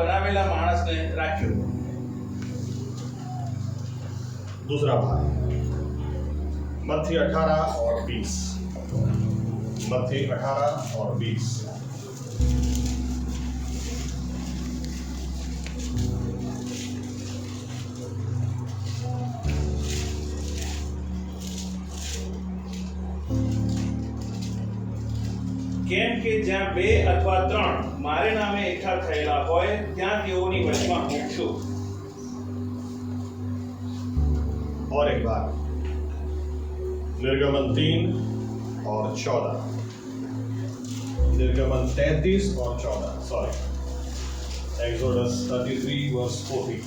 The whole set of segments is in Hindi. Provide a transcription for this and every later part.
બનાવેલા માણસને રાખ્યો। दूसरा भाग मत्ती 18 और 20। मत्ती 18 और 20। કેમ કે જ્યાં બે અથવા ત્રણ મારે નામે એકઠા થયેલા હોય ત્યાં તેઓની વચમાં હું છું। और एक बार निर्गमन 3 और 14। निर्गमन 33 और 14, सॉरी, एक्सोडस 33 वर्स 14।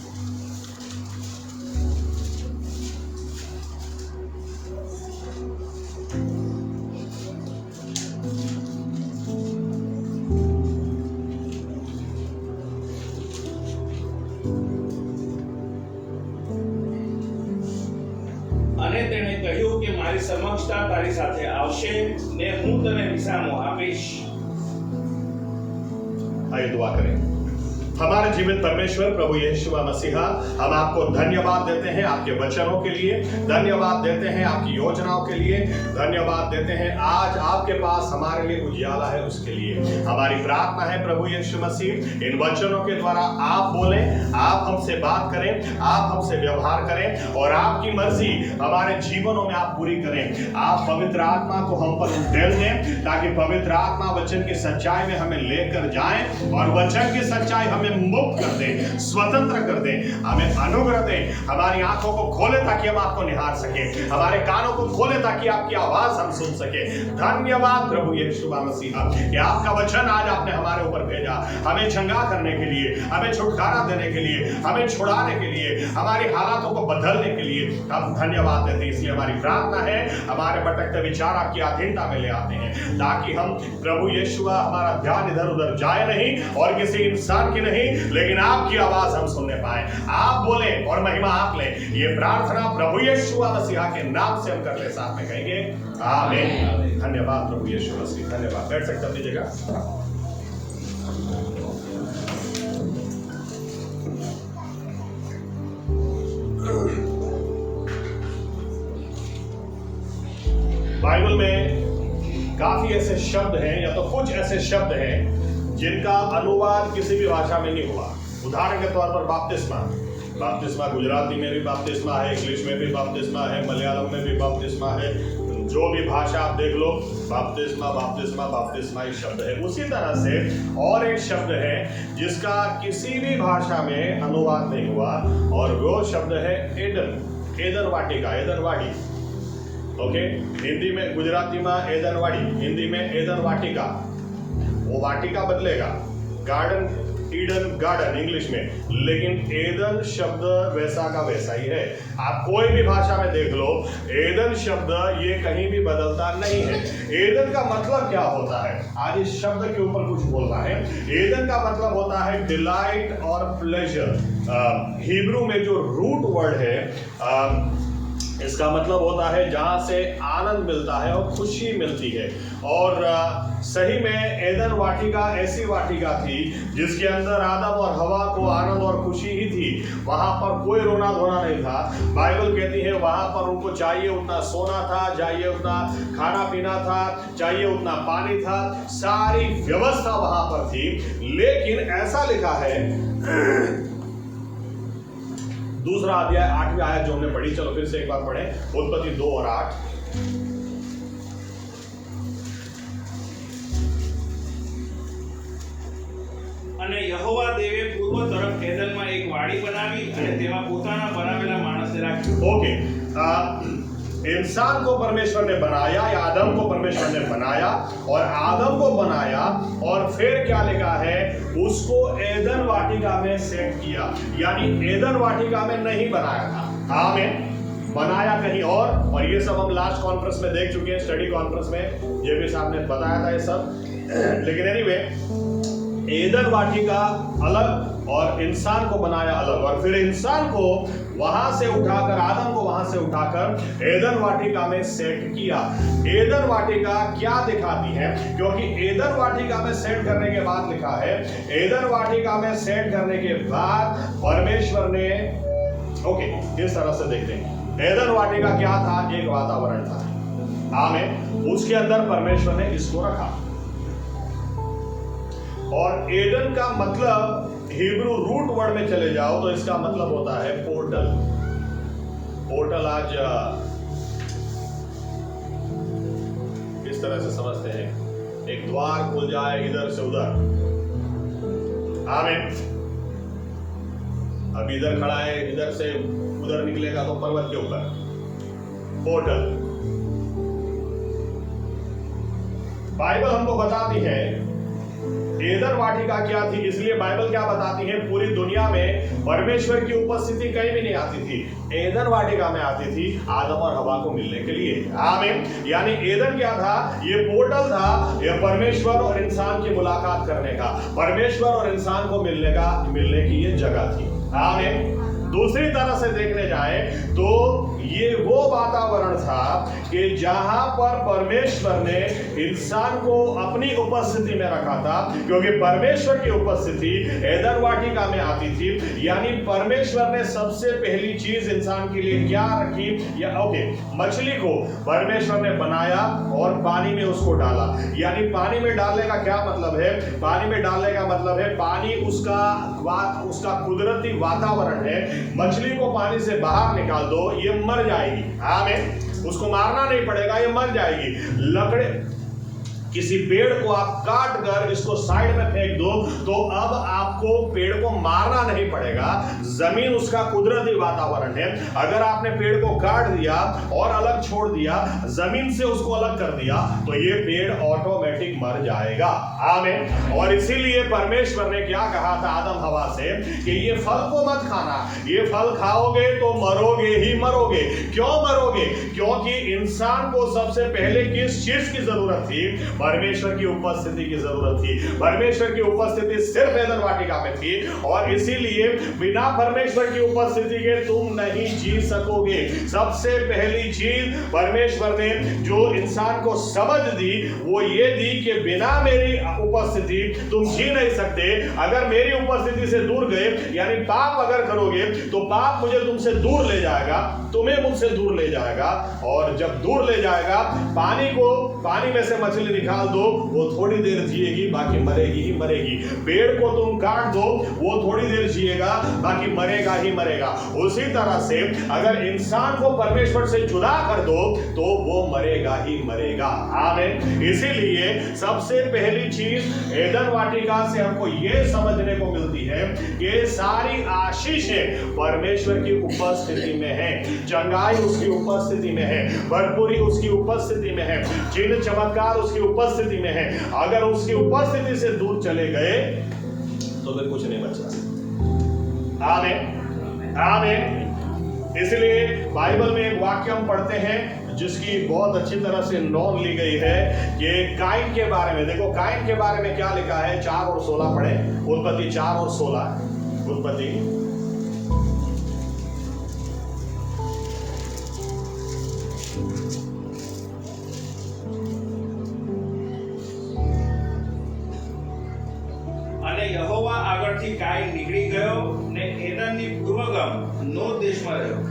અને તેણે કહ્યું કે મારી સમક્ષતા તારી સાથે આવશે ને હું તને વિસામો આપીશ। आइए दुआ करें। हमारे जीवित परमेश्वर प्रभु यीशु मसीहा, हम आपको धन्यवाद देते हैं आपके वचनों के लिए, धन्यवाद देते हैं आपकी योजनाओं के लिए, धन्यवाद देते हैं आज आपके पास हमारे लिए उजियाला है उसके लिए। हमारी प्रार्थना है प्रभु यीशु मसीह, इन वचनों के द्वारा आप बोलें, आप हमसे बात करें, आप हमसे व्यवहार करें और आपकी मर्जी हमारे जीवनों में आप पूरी करें। आप पवित्र आत्मा को हम पर उंडेल दें ताकि पवित्र आत्मा वचन की सच्चाई में हमें लेकर जाए और वचन की सच्चाई हमें मुक्त कर दे, स्वतंत्र कर दे, हमें अनुग्रह दे। हमारी आंखों को खोले ताकि हम आपको निहार सके, हमारे कानों को खोले ताकि आपकी आवाज हम सुन सके। धन्यवाद प्रभु यीशु मसीह कि आपका वचन आज आपने हमारे ऊपर भेजा, हमें चंगा करने के लिए, हमें छुटकारा देने के लिए, हमें छुड़ाने के लिए, हमारी हालातों को बदलने के लिए हम धन्यवाद देते हैं। इसलिए हमारी प्रार्थना है हमारे भटकते विचार आपकी अधीनता में ले आते हैं ताकि हम प्रभु यीशु हमारा ध्यान इधर उधर जाए नहीं और किसी इंसान की नहीं, लेकिन आपकी आवाज हम सुनने पाए। आप बोले और महिमा आप ले। ये प्रार्थना प्रभु यीशु मसीह के नाम से हम कर ले, साथ में कहेंगे आमीन। धन्यवाद प्रभु यीशु मसीह, धन्यवाद। बैठ सकते अपनी जगह। बाइबल में काफी ऐसे शब्द हैं या तो कुछ ऐसे शब्द हैं जिनका अनुवाद किसी भी भाषा में नहीं हुआ। उदाहरण के तौर पर बपतिस्मा, बपतिस्मा गुजराती में भी बपतिस्मा है, इंग्लिश में भी बपतिस्मा है, मलयालम में भी बपतिस्मा है, जो भी भाषा आप देख लो, बपतिस्मा बपतिस्मा बपतिस्मा एक शब्द है। उसी तरह से और एक शब्द है जिसका किसी भी भाषा में अनुवाद नहीं हुआ और वो शब्द है एडन, एदन वाटिका, एदन वाड़ी। ओके, हिंदी में गुजराती में एदन वाड़ी, हिंदी में एदन वाटिका। वो वाटिका बदलेगा, गार्डन, ईडन गार्डन इंग्लिश में, लेकिन एदन शब्द वैसा का वैसा ही है। आप कोई भी भाषा में देख लो, एदन शब्द ये कहीं भी बदलता नहीं है। एदन का मतलब क्या होता है? आज इस शब्द के ऊपर कुछ बोलना है। एदन का मतलब होता है डिलाइट और प्लेजर। हिब्रू में जो रूट वर्ड है इसका मतलब होता है जहां से आनंद मिलता है और खुशी मिलती है। और सही में एदन वाटिका ऐसी वाटिका थी जिसके अंदर आदम और हवा को आनंद और खुशी ही थी। वहां पर कोई रोना धोना नहीं था। बाइबल कहती है वहां पर उनको चाहिए उतना सोना था, चाहिए उतना खाना पीना था, चाहिए उतना पानी था, सारी व्यवस्था वहां पर थी। लेकिन ऐसा लिखा है दूसरा अध्याय 8वीं आयत जो हमने पढ़ी, चलो फिर से एक बार पढ़ें, उत्पत्ति 2 और 8। અને યહોવા દેવે પૂર્વ તરફ એદનમાં એક વાડી બનાવી અને તેમાં પોતાના બનાવેલા માણસને રાખ્યો। ओके, इंसान को परमेश्वर ने बनाया या आदम को परमेश्वर ने बनाया और आदम को बनाया और फिर क्या लिखा है, उसको एदन वाटिका में सेट किया। यानी एदन वाटिका में नहीं बनाया था, आमीन, बनाया कहीं और ये सब हम लास्ट कॉन्फ्रेंस में देख चुके हैं, स्टडी कॉन्फ्रेंस में ये भी साहब ने बताया था ये सब। लेकिन एनीवे एदन वाटिका अलग और इंसान को बनाया अलग, और फिर इंसान को वहां से उठाकर, आदम को वहां से उठाकर एदन वाटिका में सेट किया। एदन वाटिका क्या दिखाती है? क्योंकि एदन वाटिका में सेट करने के बाद लिखा है, एदन वाटिका में सेट करने के बाद परमेश्वर ने, ओके, इस तरह से देखते हैं, एदन वाटिका क्या था? एक वातावरण था, आमीन। उसके अंदर परमेश्वर ने इसको रखा, और एडन का मतलब हिब्रू रूट वर्ड में चले जाओ तो इसका मतलब होता है पोर्टल। पोर्टल आज इस तरह से समझते हैं, एक द्वार खुल जाए इधर से उधर, आमीन। अब इधर खड़ा है, इधर से उधर निकलेगा तो पर्वत के ऊपर, पोर्टल। बाइबल हमको बताती है एदन वाटिका क्या थी, इसलिए बाइबल क्या बताती है, पूरी दुनिया में परमेश्वर की उपस्थिति कहीं भी नहीं आती थी, एदन वाटिका में आती थी आदम और हवा को मिलने के लिए, आमीन। यानी एदन क्या था? ये पोर्टल था, ये परमेश्वर और इंसान की मुलाकात करने का, परमेश्वर और इंसान को मिलने की ये जगह थी, आमीन। दूसरी तरह से देखने जाए तो ये वो वातावरण था कि जहां पर परमेश्वर ने इंसान को अपनी उपस्थिति में रखा था, क्योंकि परमेश्वर की उपस्थिति एदन वाटिका में आती थी। यानी परमेश्वर ने सबसे पहली चीज इंसान के लिए क्या रखी? या मछली को परमेश्वर ने बनाया और पानी में उसको डाला। यानी पानी में डालने का क्या मतलब है? पानी में डालने का मतलब है पानी उसका कुदरती वातावरण है। मछली को पानी से बाहर निकाल दो, ये मर जाएगी, आमीन। उसको मारना नहीं पड़ेगा, ये मर जाएगी। लकड़े, किसी पेड़ को आप काट कर इसको साइड में फेंक दो तो अब आपको पेड़ को मारना नहीं पड़ेगा, जमीन उसका कुदरती वातावरण है। अगर आपने पेड़ को काट दिया और अलग छोड़ दिया, जमीन से उसको अलग कर दिया, तो ये पेड़ ऑटोमेटिक मर जाएगा, आमीन। और इसीलिए परमेश्वर ने क्या कहा था आदम हवा से कि ये फल को मत खाना, ये फल खाओगे तो मरोगे ही मरोगे। क्यों मरोगे? क्योंकि इंसान को सबसे पहले किस चीज की जरूरत थी? परमेश्वर की उपस्थिति की जरूरत थी। परमेश्वर की उपस्थिति सिर्फ एदन वाटिका में थी, और इसीलिए बिना परमेश्वर की उपस्थिति के तुम नहीं जी सकोगे। सबसे पहली चीज परमेश्वर ने जो इंसान को समझ दी वो ये दी कि बिना मेरी उपस्थिति तुम जी नहीं सकते। अगर मेरी उपस्थिति से दूर गए, यानी पाप अगर करोगे तो पाप मुझे तुमसे दूर ले जाएगा, तुम्हें मुझसे दूर ले जाएगा, और जब दूर ले जाएगा, पानी में से मछली निकाल दो, वो थोड़ी देर जिएगी, बाकी मरेगी ही मरेगी। पेड़ को तुम काट दो, वो थोड़ी देर जिएगा, बाकी मरेगा ही मरेगा। उसी तरह से अगर इंसान को परमेश्वर से जुदा कर दो तो वो मरेगा ही मरेगा, आमीन। इसीलिए सबसे पहली चीज एदन वाटिका से हमको ये समझने को मिलती है कि सारी आशीषें परमेश्वर की उपस्थिति में है, चंगाई उसकी उपस्थिति में है, भरपूरी उसकी उपस्थिति में है, चिन्ह चमत्कार उसकी उपस्थिति में है। अगर उसकी उपस्थिति से दूर चले गए तो फिर कुछ नहीं बचा, आमीन, आमीन। इसलिए बाइबल में एक वाक्य हम पढ़ते हैं जिसकी बहुत अच्छी तरह से नोट ली गई है कि काइन के बारे में। देखो काइन के बारे में क्या लिखा है, 4 और 16 पढ़े, उत्पत्ति 4 और 16, उत्पत्ति। यहोવા આગળથી કાઈન નીકળી ગયો ને એદનની પૂર્વગમ નોદ દેશમાં રહ્યો।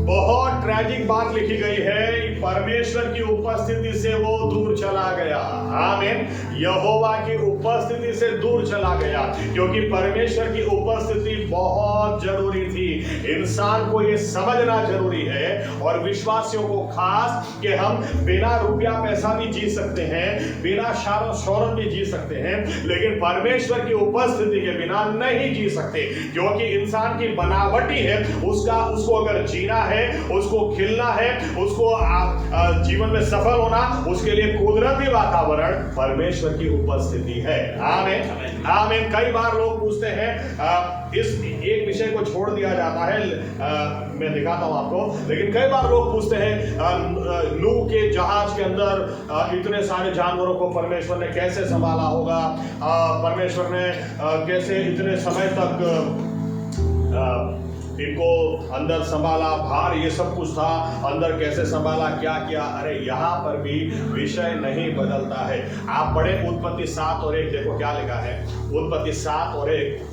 बहुत ट्रेजिक बात लिखी गई है, परमेश्वर की उपस्थिति से वो दूर चला गया, आमीन। यहोवा की उपस्थिति से दूर चला गया, क्योंकि परमेश्वर की उपस्थिति बहुत जरूरी थी। इंसान को ये समझना जरूरी है, और विश्वासियों को खास, कि हम बिना रुपया पैसा भी जी सकते हैं, बिना शोहरत भी जी सकते हैं, लेकिन परमेश्वर की उपस्थिति के बिना नहीं जी सकते। क्योंकि इंसान की बनावटी है, उसको अगर जीना है है, उसको खिलना है, उसको जीवन में सफल होना, उसके लिए कुदरती वातावरण परमेश्वर की उपस्थिति है। आमीन आमीन। कई बार लोग पूछते हैं, इस एक विषय को छोड़ दिया जाता है, मैं दिखाता हूं आपको, लेकिन कई बार लोग पूछते हैं नूह के जहाज के अंदर इतने सारे जानवरों को परमेश्वर ने कैसे संभाला होगा, परमेश्वर ने कैसे इतने समय तक इनको अंदर संभाला, बाहर ये सब कुछ था, अंदर कैसे संभाला, क्या किया। अरे यहाँ पर भी विषय नहीं बदलता है। आप पढ़े उत्पत्ति 7:1, देखो क्या लिखा है। उत्पत्ति 7:1,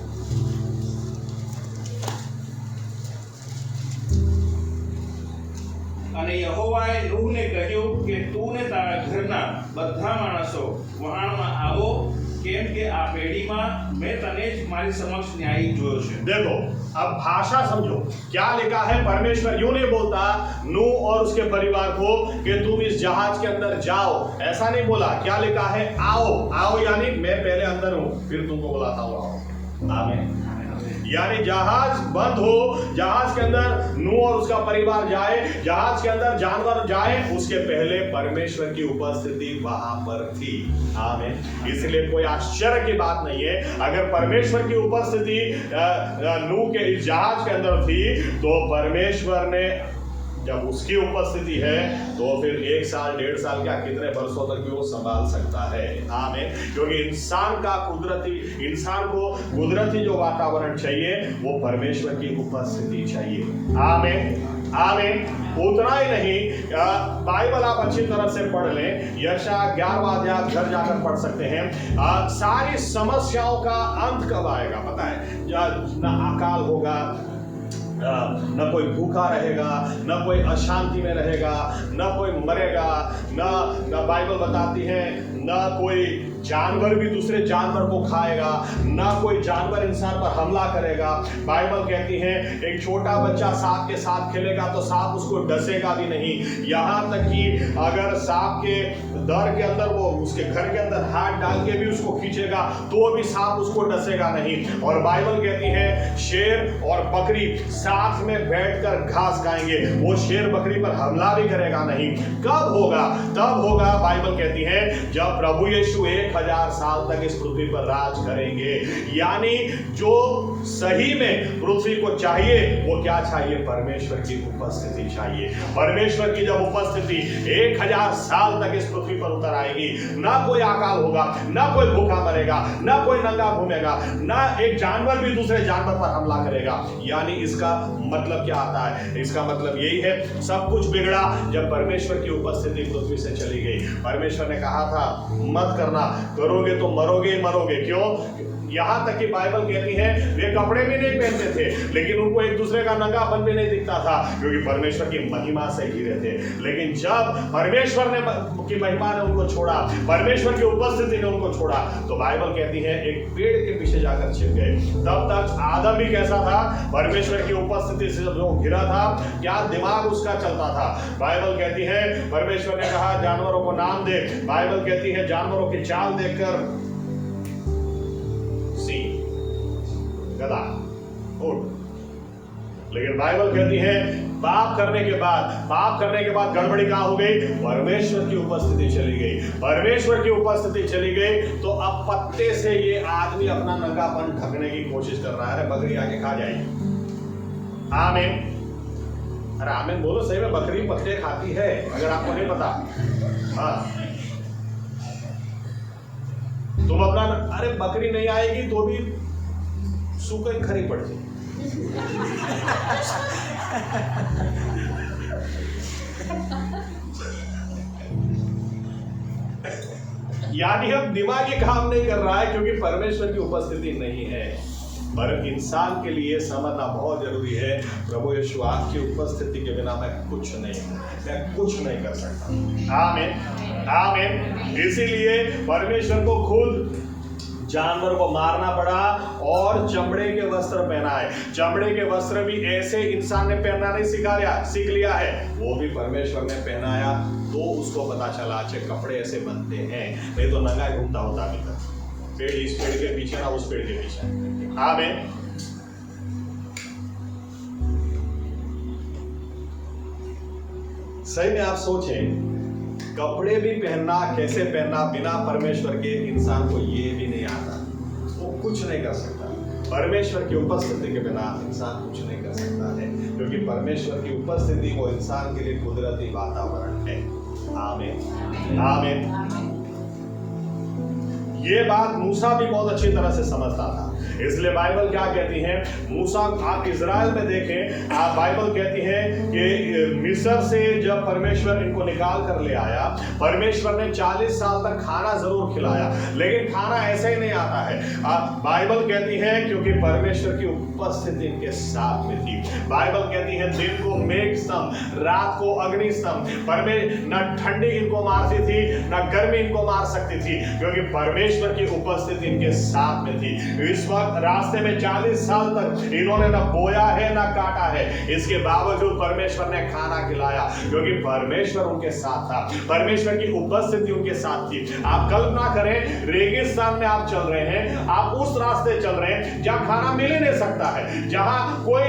અને યહોવાએ નૂહને કહ્યું કે તું ને તારા ઘરના બધા માણસો વહાણમાં આવો, કેમ કે આ પેઢીમાં મેં તને જ મારી સમક્ષ ન્યાયી જોયો છે। देखो अब भाषा समझो क्या लिखा है। परमेश्वर यूं नहीं बोलता नूह और उसके परिवार को कि तुम इस जहाज के अंदर जाओ, ऐसा नहीं बोला। क्या लिखा है? आओ। आओ यानी मैं पहले अंदर हूं, फिर तुमको बुलाता हूं, आओ। आमीन। यानी जहाज बंद हो, जहाज के अंदर नूह और उसका परिवार जाए, जहाज के अंदर जानवर जाए, उसके पहले परमेश्वर की उपस्थिति वहां पर थी। आमीन। इसलिए कोई आश्चर्य की बात नहीं है अगर परमेश्वर की उपस्थिति नूह के इस जहाज के अंदर थी, तो परमेश्वर ने जब उसकी उपस्थिति है तो फिर 1 साल 1.5 साल क्या कितने वर्षों तक भी वो संभाल सकता है। आमीन। क्योंकि इंसान को कुदरती जो वातावरण चाहिए वो परमेश्वर की उपस्थिति चाहिए। आमीन आमीन। उतना ही नहीं, बाइबल आप अच्छी तरह से पढ़ लें, यशायाह 11वां अध्याय आप घर जाकर पढ़ सकते हैं। सारी समस्याओं का अंत कब आएगा पता है? ना अकाल होगा, न कोई भूखा रहेगा, न कोई अशांति में रहेगा, न कोई मरेगा, न बाइबल बताती है न कोई जानवर भी दूसरे जानवर को खाएगा, ना कोई जानवर इंसान पर हमला करेगा। बाइबल कहती है एक छोटा बच्चा सांप के साथ खेलेगा तो सांप उसको डसेगा भी नहीं। यहाँ तक कि अगर सांप के दर के अंदर वो उसके घर के अंदर हाथ डाल के भी उसको खींचेगा तो भी सांप उसको डसेगा नहीं। और बाइबल कहती है शेर और बकरी साथ में बैठकर घास खाएंगे, वो शेर बकरी पर हमला भी करेगा नहीं। कब होगा? तब होगा, बाइबल कहती है जब प्रभु यीशु 1000 साल तक इस पृथ्वी पर राज करेंगे। यानी जो सही में पृथ्वी को चाहिए वो क्या चाहिए? परमेश्वर की उपस्थिति चाहिए। परमेश्वर की जब उपस्थिति 1000 साल तक इस पृथ्वी पर उतर आएगी, ना कोई अकाल होगा, ना कोई भूखा मरेगा, ना कोई नंगा घूमेगा, ना एक जानवर भी दूसरे जानवर पर हमला करेगा। यानी इसका मतलब क्या आता है? इसका मतलब यही है सब कुछ बिगड़ा जब परमेश्वर की उपस्थिति पृथ्वी से चली गई। परमेश्वर ने कहा था मत करना, करोगे तो मरोगे ही मरोगे। क्यों? यहाँ तक कि बाइबल कहती है वे कपड़े भी नहीं पहनते थे, लेकिन उनको एक दूसरे का नंगापन भी नहीं दिखता था क्योंकि परमेश्वर की महिमा से घिरे थे। लेकिन जब परमेश्वर ने की महिमा ने उनको छोड़ा, परमेश्वर की उपस्थिति ने उनको छोड़ा, तो बाइबल कहती है एक पेड़ के पीछे जाकर छिप गए। तब तक आदम भी कैसा था? परमेश्वर की उपस्थिति से जो घिरा था, क्या दिमाग उसका चलता था? बाइबल कहती है परमेश्वर ने कहा जानवरों को नाम दे। बाइबल कहती है जानवरों की चाल देखकर गधा, ऊंट। लेकिन बाइबल कहती है पाप करने के बाद गड़बड़ी कहां हो गई? परमेश्वर की उपस्थिति चली गई। परमेश्वर की उपस्थिति चली गई तो अब पत्ते से ये आदमी अपना नंगापन ढकने की कोशिश कर रहा है। बकरी आके खा जाएगी। आमीन। अरे आमीन बोलो सही में, बकरी पत्ते खाती है अगर आपको नहीं पता। हाँ, तुम अपना, अरे बकरी नहीं आएगी तो भी सूखा ही खरी पड़ जाए। यानी अब दिमागी काम नहीं कर रहा है क्योंकि परमेश्वर की उपस्थिति नहीं है। पर इंसान के लिए समझना बहुत जरूरी है प्रभु यीशु आपकी उपस्थिति के बिना मैं कुछ नहीं कर सकता। आमीन आमीन। इसीलिए परमेश्वर को खुद जानवर को मारना पड़ा और चमड़े के वस्त्र पहनाए। चमड़े के वस्त्र भी ऐसे इंसान ने पहनना नहीं सीख लिया है, वो भी परमेश्वर ने पहनाया तो उसको पता चला अच्छे कपड़े ऐसे बनते हैं, नहीं तो नंगा घूमता होता अभी तक। पेड़ इस पेड़ के पीछे ना उस पेड़ के पीछे। आमीन। सही में आप सोचें, कपड़े भी पहनना, कैसे पहनना बिना परमेश्वर के इंसान को ये भी नहीं आता, वो कुछ नहीं कर सकता। परमेश्वर की उपस्थिति के बिना इंसान कुछ नहीं कर सकता है, क्योंकि परमेश्वर की उपस्थिति वो इंसान के लिए कुदरती वातावरण है। आमीन, आमीन। ये बात मूसा भी बहुत अच्छी तरह से समझता था, इसलिए बाइबल क्या कहती है, मूसा, आप इजराइल में देखें, आप बाइबल कहती है कि मिस्र से जब परमेश्वर इनको निकाल कर ले आया, परमेश्वर ने 40 साल तक खाना जरूर खिलाया, लेकिन खाना ऐसे ही नहीं आता है। बाइबल कहती है क्योंकि परमेश्वर की उपस्थिति इनके साथ में थी। बाइबल कहती है दिन को मेघ स्तंभ, रात को अग्नि स्तंभ, न ठंडी इनको मारती थी न गर्मी इनको मार सकती थी, क्योंकि परमेश्वर की उपस्थिति इनके साथ में थी। इस वक्त रास्ते में 40 साल तक इन्होंने न बोया है न काटा है, इसके बावजूद परमेश्वर ने खाना खिलाया, क्योंकि परमेश्वर उनके साथ था, परमेश्वर की उपस्थिति उनके साथ थी। आप कल्पना करें, रेगिस्तान में आप चल रहे हैं, आप उस रास्ते चल रहे हैं जहां खाना मिल ही नहीं सकता है, जहां कोई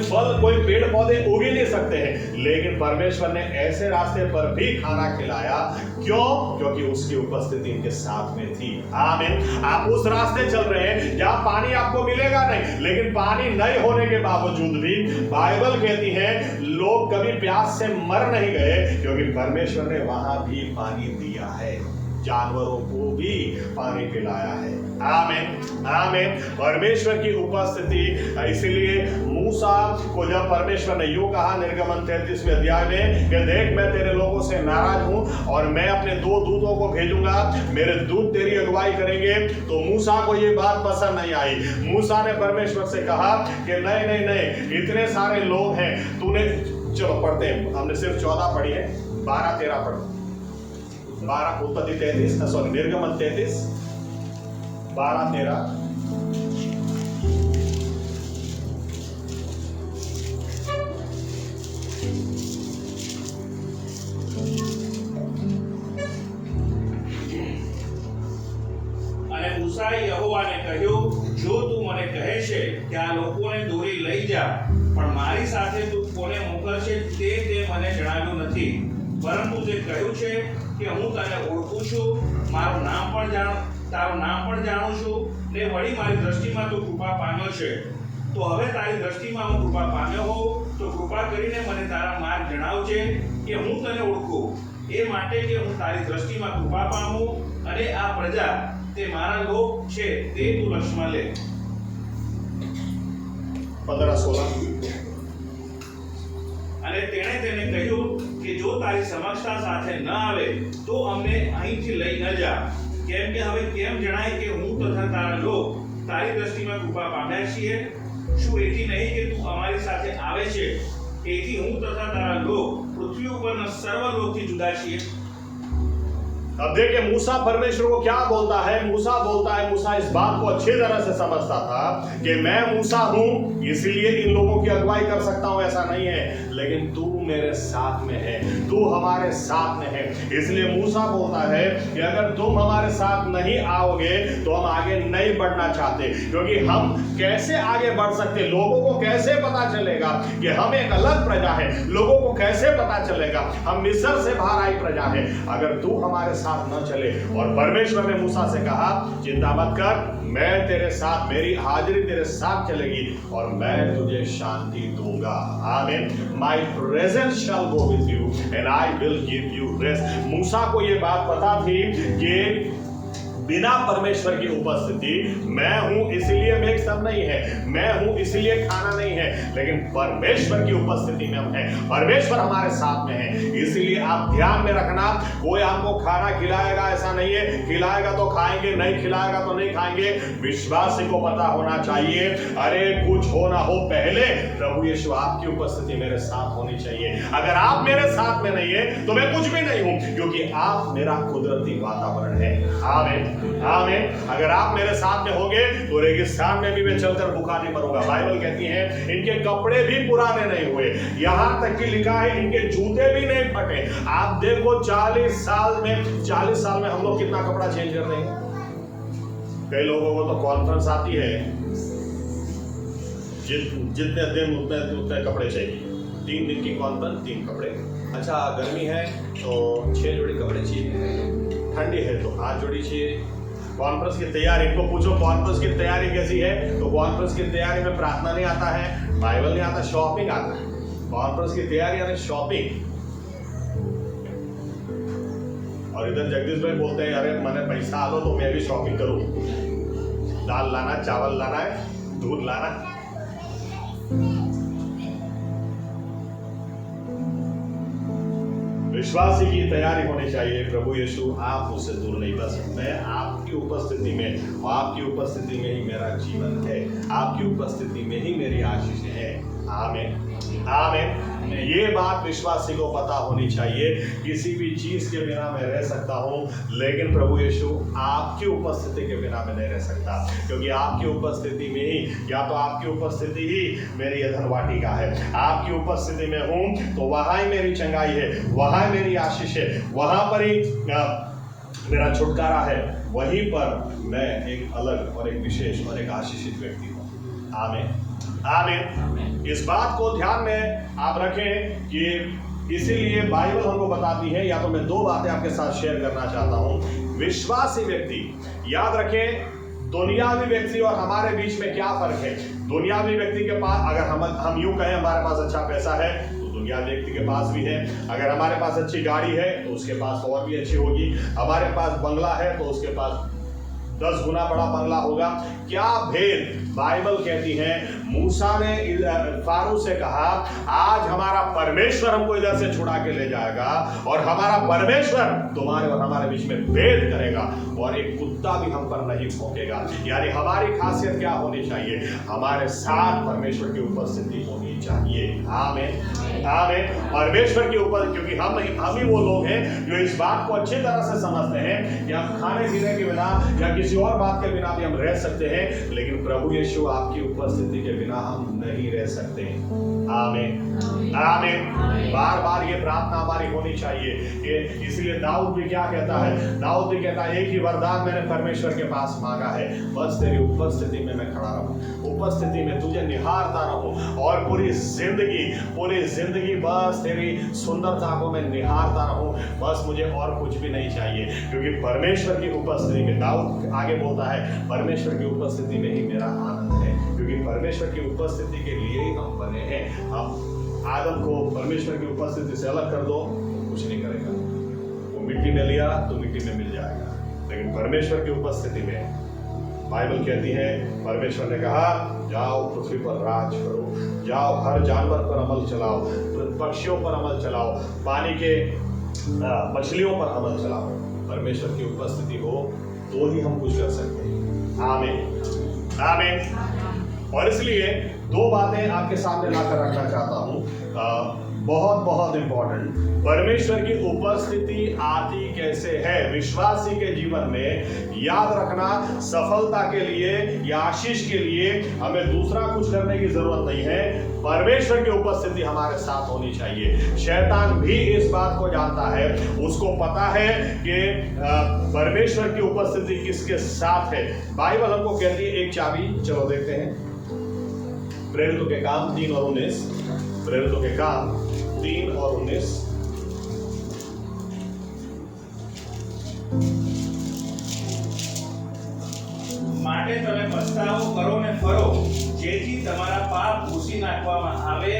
फल, कोई पेड़ पौधे उग ही नहीं सकते हैं, लेकिन परमेश्वर ने ऐसे रास्ते पर भी खाना खिलाया। क्यों? क्योंकि उसकी उपस्थिति इनके साथ में थी। आमीन। आप उस रास्ते चल रहे हैं जहां पानी आपको मिलेगा नहीं, लेकिन पानी नहीं होने के बावजूद भी बाइबल कहती है लोग कभी प्यास से मर नहीं गए, क्योंकि परमेश्वर ने वहां भी पानी दिया है, जानवरों को भी पानी पिलाया है। आमीन, आमीन। परमेश्वर की उपस्थिति, इसीलिए मूसा को जब परमेश्वर ने यूं कहा निर्गमन 33वें अध्याय में कि देख मैं तेरे लोगों से नाराज हूं और मैं अपने 2 दूतों को भेजूंगा, मेरे दूत तेरी अगुवाई करेंगे, तो मूसा को ये बात पसंद नहीं आई। मूसा ने परमेश्वर से कहा कि नहीं नहीं नहीं, इतने सारे लोग हैं, तूने, चलो पढ़ते हैं, हमने सिर्फ 14 पढ़ी है, 12-13 पढ़ो। 12 उत्पत्ति 33, सॉरी निर्गमन 33, 12-13। અને મૂસાએ યહોવાને કહ્યું, જો તું મને કહે છે કે આ લોકોને દોરી લઈ જા, પણ મારી સાથે તું કોને મોકલશે તે મને જણાવ્યું નથી, પરંતુ તે કહ્યું છે કે હું તને ઓળખું છું, તારું નામ પણ જાણું છું, ને વળી મારી દ્રષ્ટિમાં તું કૃપા પામ્યો છે, તો હવે તારી દ્રષ્ટિમાં હું કૃપા પામ્યો હોઉં તો કૃપા કરીને મને તારા માર્ગ જણાવજે કે હું તને ઓળખું, એ માટે કે હું તારી દ્રષ્ટિમાં કૃપા પામું, અને આ પ્રજા તે મારા લોક છે તે તું લક્ષમાં લે. 15-16। અને તેણે તેને કહ્યું કે જો તારી સમક્ષતા સાથે ન આવે તો અમને અહીંથી લઈ ન જા, કેમ કે હવે કેમ જણાય કે હું તથા તારા લોક તારી દ્રષ્ટિમાં કૃપા પામ્યા છીએ? શું એથી નહીં કે તું અમારી સાથે આવે છે, એથી હું તથા તારા લોક પૃથ્વી ઉપરના સર્વ લોકથી જુદા છીએ? अब देखिए मूसा परमेश्वर को क्या बोलता है। मूसा बोलता है, मूसा इस बात को अच्छी तरह से समझता था कि मैं मूसा हूं इसलिए इन लोगों की अगुवाई कर सकता हूं, ऐसा नहीं है, लेकिन तू मेरे साथ में है, तू हमारे साथ में है। इसलिए मूसा बोलता है कि अगर तुम हमारे साथ नहीं आओगे तो हम आगे नहीं बढ़ना चाहते, क्योंकि हम कैसे आगे बढ़ सकते, लोगों को कैसे पता चलेगा कि हम एक अलग प्रजा है, लोगों को कैसे पता चलेगा हम मिस्र से बाहर आई प्रजा है, अगर तू हमारे साथ न चले। और परमेश्वर ने मूसा से कहा चिंता मत कर, मैं तेरे साथ, मेरी हाजिरी तेरे साथ चलेगी और मैं तुझे शांति दूंगा। आमीन। My presence shall go with you and I will give you rest. Musa को ये बात पता थी कि बिना परमेश्वर की उपस्थिति, मैं हूं इसलिए मेघ स्तंभ नहीं है, मैं हूं इसलिए खाना नहीं है, लेकिन परमेश्वर की उपस्थिति में हम हैं, परमेश्वर हमारे साथ में है। इसलिए आप ध्यान में रखना, कोई हमको खाना खिलाएगा ऐसा नहीं है, खिलाएगा तो खाएंगे, नहीं खिलाएगा तो नहीं खाएंगे। विश्वासी को पता होना चाहिए, अरे कुछ हो ना हो पहले प्रभु यीशु आपकी उपस्थिति मेरे साथ होनी चाहिए। अगर आप मेरे साथ में नहीं है तो मैं कुछ भी नहीं हूं, क्योंकि आप मेरा कुदरती वातावरण है। आमीन, आमीन। अगर आप मेरे साथ में होंगे तो रेगिस्तान में भी मैं चलकर भूखा नहीं मरूंगा। बाइबल कहती है इनके कपड़े भी पुराने नहीं हुए, यहां तक कि लिखा है इनके जूते भी नहीं फटे। आप देखो 40 साल में हम लोग कितना कपड़ा चेंज करते हैं। कई लोगों को तो कॉन्फ्रेंस आती है, जितने दिन उतने कपड़े चाहिए। 3 दिन की कॉन्फ्रेंस, 3 कपड़े। अच्छा गर्मी है तो 6 जोड़ी कपड़े चाहिए, ठंडी है तो 8 जोड़ी चाहिए। कॉन्फ्रेंस की तैयारी, इनको पूछो कॉन्फ्रेंस की तैयारी कैसी है, तो कॉन्फ्रेंस की तैयारी में प्रार्थना नहीं आता है, बाइबल नहीं आता, शॉपिंग आता है। कॉन्फ्रेंस की तैयारी यानी शॉपिंग। और इधर जगदीश भाई बोलते हैं अरे मैंने पैसा आ लो तो मैं भी शॉपिंग करूं, दाल लाना, चावल लाना है, दूध लाना। विश्वासी की तैयारी होनी चाहिए। प्रभु यीशु आप मुझसे दूर नहीं, बस मैं आपकी उपस्थिति में, आपकी उपस्थिति में ही मेरा जीवन है, आपकी उपस्थिति में ही मेरी आशीष है। आमीन आमीन। ये बात विश्वासी को पता होनी चाहिए। किसी भी चीज के बिना मैं रह सकता हूँ, लेकिन प्रभु यीशु आपकी उपस्थिति के बिना मैं नहीं रह सकता, क्योंकि आपकी उपस्थिति में ही, या तो आपकी उपस्थिति ही मेरी अधन वाटिका है। आपकी उपस्थिति में हूँ तो वहाँ ही मेरी चंगाई है, वहाँ ही मेरी आशीष है, वहाँ पर ही मेरा छुटकारा है, वहीं पर मैं एक अलग और एक विशेष और एक आशीषित व्यक्ति हूँ। आमीन आमीन। इस बात को ध्यान में आप रखें कि इसीलिए बाइबल हमको बताती है, या तो मैं 2 बातें आपके साथ शेयर करना चाहता हूं। विश्वासी व्यक्ति, याद रखें दुनियावी व्यक्ति और हमारे बीच में क्या फर्क है। दुनियावी व्यक्ति के पास, अगर हम यूं कहें हमारे पास अच्छा पैसा है तो दुनियावी व्यक्ति के पास भी है। अगर हमारे पास अच्छी गाड़ी है तो उसके पास और भी अच्छी होगी। हमारे पास बंगला है तो उसके पास 10 गुना बड़ा बंगला होगा। क्या भेद बाइबल कहती है। मूसा ने फारू से कहा आज हमारा परमेश्वर हमको इधर से छुड़ा के ले जाएगा और हमारा परमेश्वर तुम्हारे और हमारे बीच में भेद करेगा और एक कुत्ता भी हम पर नहीं भौंकेगा। यानी हमारी खासियत क्या होनी चाहिए, हमारे साथ परमेश्वर की उपस्थिति होनी चाहिए। आमीन आमीन। परमेश्वर के ऊपर, क्योंकि हम ही वो लोग हैं जो इस बात को अच्छी तरह से समझते हैं कि हम खाने पीने के बिना या किसी और बात के बिना भी हम रह सकते हैं, लेकिन प्रभु यीशु आपकी उपस्थिति के बिना हम नहीं रह सकते। आमीन आमीन। बार बार ये प्रार्थना हमारी होनी चाहिए। इसलिए दाऊद भी क्या कहता है, दाऊद भी कहता है एक ही वरदान मैंने परमेश्वर के पास मांगा है, बस तेरी उपस्थिति में मैं खड़ा रहूं, उपस्थिति में तुझे निहारता रहूं और पूरी जिंदगी बस तेरी सुंदरता को मैं निहारता रहूं, बस मुझे और कुछ भी नहीं चाहिए। क्योंकि परमेश्वर की उपस्थिति में, दाऊद आगे बोलता है परमेश्वर की उपस्थिति में ही मेरा आनंद है, क्योंकि परमेश्वर की उपस्थिति के लिए ही हम बने हैं। अब आदम को परमेश्वर की उपस्थिति से अलग कर दो तो कुछ नहीं करेगा, वो मिट्टी में लिया तो मिट्टी में मिल जाएगा। लेकिन परमेश्वर की उपस्थिति में बाइबल कहती है, परमेश्वर ने कहा जाओ पृथ्वी पर राज करो, जाओ हर जानवर पर अमल चलाओ, पक्षियों पर अमल चलाओ, पानी के मछलियों पर अमल चलाओ। परमेश्वर की उपस्थिति हो तो ही हम कुछ कर सकते हैं। आमीन आमीन। और इसलिए 2 बातें आपके सामने लाकर रखना चाहता हूं, बहुत इंपॉर्टेंट। परमेश्वर की उपस्थिति आती कैसे है विश्वासी के जीवन में, याद रखना सफलता के लिए या आशीष के लिए हमें दूसरा कुछ करने की जरूरत नहीं है, परमेश्वर की उपस्थिति हमारे साथ होनी चाहिए। शैतान भी इस बात को जानता है, उसको पता है कि परमेश्वर की उपस्थिति किसके साथ है। बाइबल हमको कहती है एक चाबी, चलो देखते हैं प्रेरितों के काम 3 और 19। प्रेरितों के काम 3 और 19। માટે તમે પસ્તાવો કરો ને ફરો, જેથી તમારા પાપ ભૂસી નાખવામાં આવે